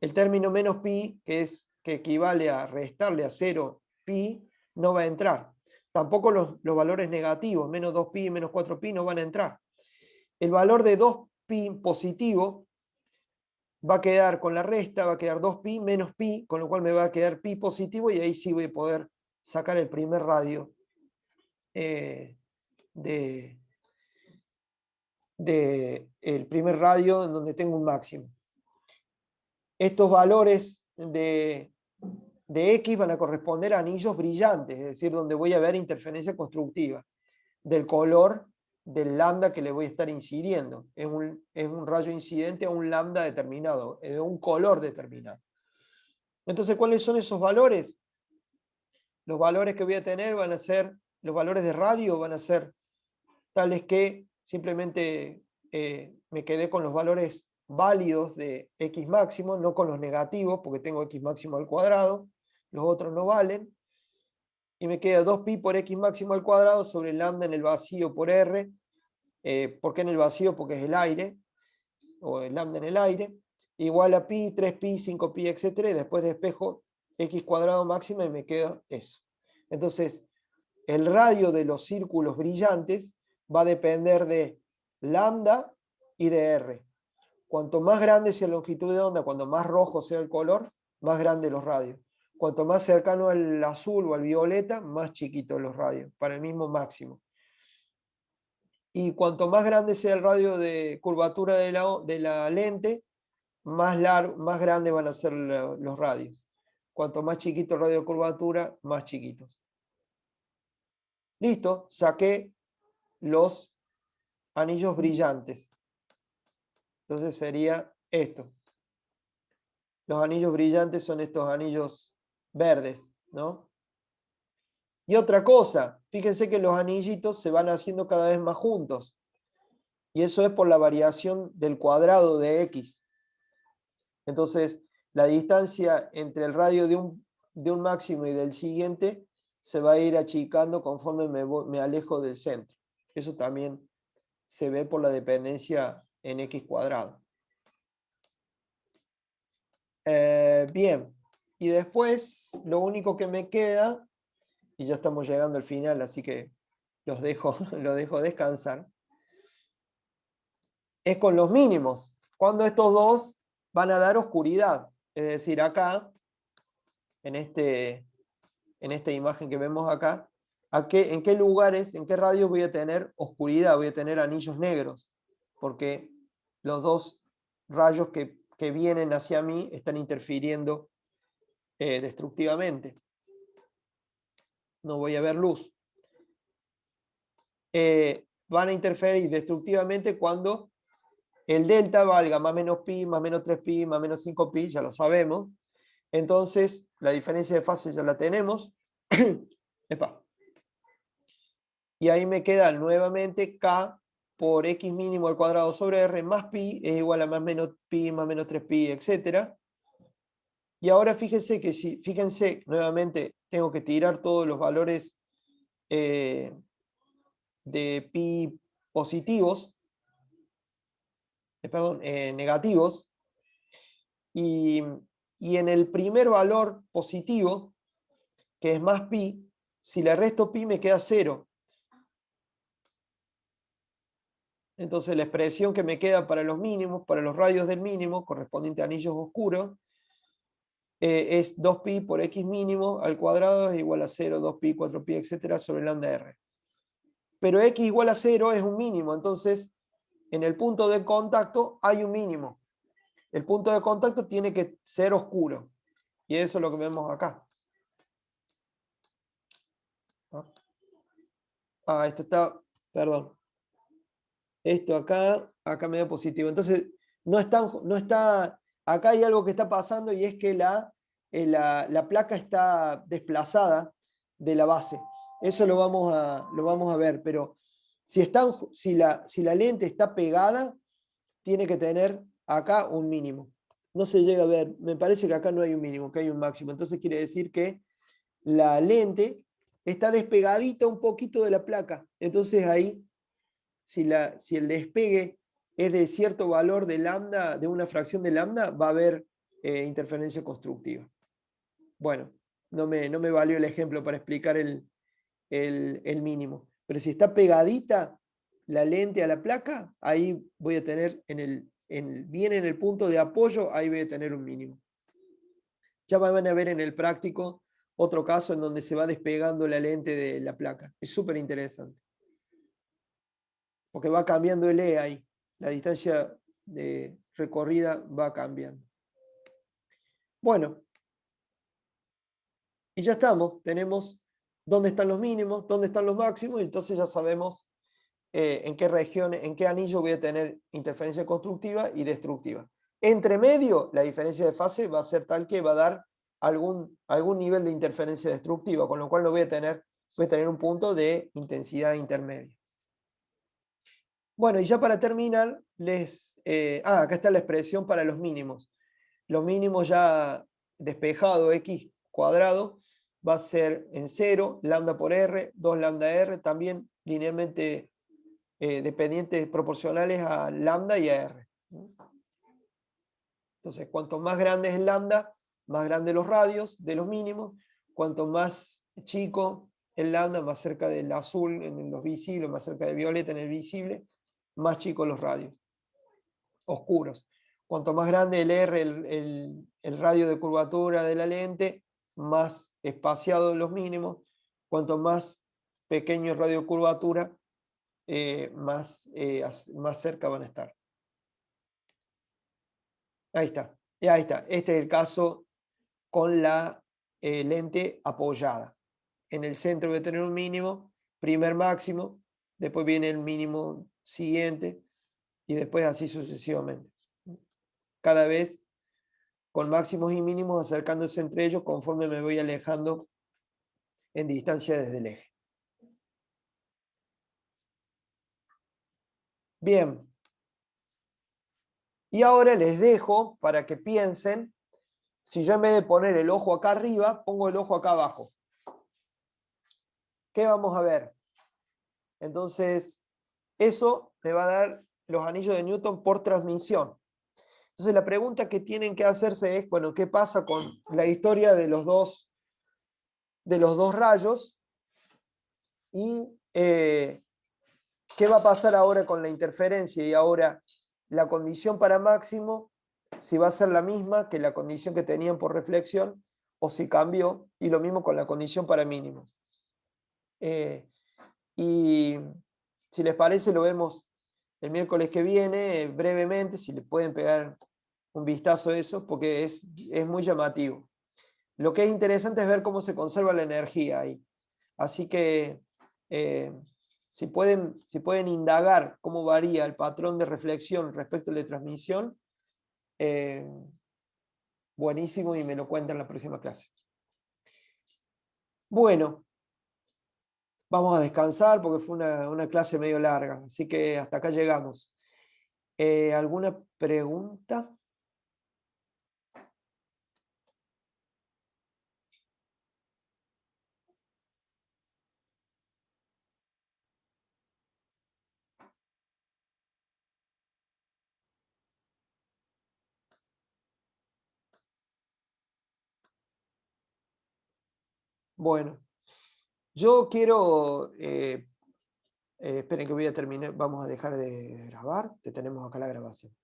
el término menos pi, que equivale a restarle a 0 pi, no va a entrar. Tampoco los valores negativos, menos 2pi y menos 4pi, no van a entrar. El valor de 2pi positivo va a quedar con la resta, va a quedar 2pi menos pi, con lo cual me va a quedar pi positivo, y ahí sí voy a poder sacar el primer radio el primer radio en donde tengo un máximo. Estos valores de x van a corresponder a anillos brillantes, es decir, donde voy a ver interferencia constructiva, del color del lambda que le voy a estar incidiendo. Es un rayo incidente a un lambda determinado, de un color determinado. Entonces, ¿cuáles son esos valores? Los valores que voy a tener van a ser, los valores de radio van a ser tales que simplemente me quedé con los valores válidos de x máximo, no con los negativos, porque tengo x máximo al cuadrado, los otros no valen, y me queda 2pi por x máximo al cuadrado sobre lambda en el vacío por r. ¿Por qué en el vacío? Porque es el aire, o el lambda en el aire, igual a pi, 3pi, 5pi, etc. Y después despejo x cuadrado máxima y me queda eso. Entonces, el radio de los círculos brillantes va a depender de lambda y de R. Cuanto más grande sea la longitud de onda, cuanto más rojo sea el color, más grandes los radios. Cuanto más cercano al azul o al violeta, más chiquitos los radios, para el mismo máximo. Y cuanto más grande sea el radio de curvatura de la lente, más grandes van a ser los radios. Cuanto más chiquito el radio de curvatura, más chiquitos. Listo, saqué los anillos brillantes. Entonces sería esto. Los anillos brillantes son estos anillos verdes, ¿no? Y otra cosa, fíjense que los anillitos se van haciendo cada vez más juntos. Y eso es por la variación del cuadrado de X. Entonces, la distancia entre el radio de un máximo y del siguiente se va a ir achicando conforme me alejo del centro. Eso también se ve por la dependencia en X cuadrado. Bien, y después lo único que me queda, y ya estamos llegando al final, así que los dejo descansar, es con los mínimos. Cuando estos dos van a dar oscuridad. Es decir, acá, en esta imagen que vemos acá, en qué lugares, en qué radios voy a tener oscuridad, voy a tener anillos negros, porque los dos rayos que vienen hacia mí están interfiriendo destructivamente. No voy a ver luz. Van a interferir destructivamente cuando el delta valga más menos pi, más menos 3pi, más menos 5pi, ya lo sabemos. Entonces, la diferencia de fase ya la tenemos. Epa. Y ahí me queda nuevamente K por X mínimo al cuadrado sobre R más pi es igual a más menos pi, más menos 3pi, etc. Y ahora fíjense que fíjense, nuevamente tengo que tirar todos los valores de pi positivos, negativos, y en el primer valor positivo, que es más pi, si le resto pi me queda 0. Entonces la expresión que me queda para los mínimos, para los radios del mínimo, correspondiente a anillos oscuros, es 2pi por x mínimo al cuadrado es igual a 0, 2pi, 4pi, etc. sobre lambda r. Pero x igual a 0 es un mínimo, entonces en el punto de contacto hay un mínimo. El punto de contacto tiene que ser oscuro. Y eso es lo que vemos acá. Esto está, perdón. Esto acá me da positivo. Entonces, no está, acá hay algo que está pasando y es que la placa está desplazada de la base. Eso lo vamos a ver, pero si la lente está pegada, tiene que tener acá un mínimo. No se llega a ver, me parece que acá no hay un mínimo, que hay un máximo. Entonces quiere decir que la lente está despegadita un poquito de la placa. Entonces ahí, si el despegue es de cierto valor de lambda, de una fracción de lambda, va a haber interferencia constructiva. Bueno, no me valió el ejemplo para explicar el mínimo. Pero si está pegadita la lente a la placa, ahí voy a tener bien en el punto de apoyo, ahí voy a tener un mínimo. Ya van a ver en el práctico otro caso en donde se va despegando la lente de la placa. Es súper interesante. Porque va cambiando el E ahí. La distancia de recorrida va cambiando. Bueno. Y ya estamos. Tenemos dónde están los mínimos, dónde están los máximos, y entonces ya sabemos en qué regiones, en qué anillo voy a tener interferencia constructiva y destructiva. Entre medio, la diferencia de fase va a ser tal que va a dar algún nivel de interferencia destructiva, con lo cual voy a tener un punto de intensidad intermedia. Bueno, y ya para terminar, acá está la expresión para los mínimos. Los mínimos ya despejado x cuadrado va a ser en 0, lambda por r, 2 lambda r, también linealmente dependientes proporcionales a lambda y a r. Entonces, cuanto más grande es el lambda, más grandes los radios de los mínimos. Cuanto más chico el lambda, más cerca del azul en los visibles, más cerca del violeta en el visible, más chicos los radios. oscuros. Cuanto más grande el R, el radio de curvatura de la lente, más espaciados los mínimos. Cuanto más pequeño el radio de curvatura, más cerca van a estar. Ahí está. Y ahí está. Este es el caso con la lente apoyada. En el centro voy a tener un mínimo, primer máximo, después viene el mínimo siguiente y después así sucesivamente. Cada vez con máximos y mínimos acercándose entre ellos conforme me voy alejando en distancia desde el eje. Bien. Y ahora les dejo para que piensen, si yo en vez de poner el ojo acá arriba, pongo el ojo acá abajo. ¿Qué vamos a ver? Entonces, eso me va a dar los anillos de Newton por transmisión. Entonces, la pregunta que tienen que hacerse es, bueno, ¿qué pasa con la historia de los dos rayos? Y ¿qué va a pasar ahora con la interferencia? Y ahora la condición para máximo, si va a ser la misma que la condición que tenían por reflexión, o si cambió, y lo mismo con la condición para mínimo. Y si les parece, lo vemos el miércoles que viene, brevemente, si le pueden pegar un vistazo a eso, porque es muy llamativo. Lo que es interesante es ver cómo se conserva la energía ahí. Así que si pueden indagar cómo varía el patrón de reflexión respecto a la transmisión, buenísimo, y me lo cuentan en la próxima clase. Bueno, vamos a descansar porque fue una clase medio larga, así que hasta acá llegamos. ¿Alguna pregunta? Bueno, yo quiero... esperen que voy a terminar, vamos a dejar de grabar, te tenemos acá la grabación.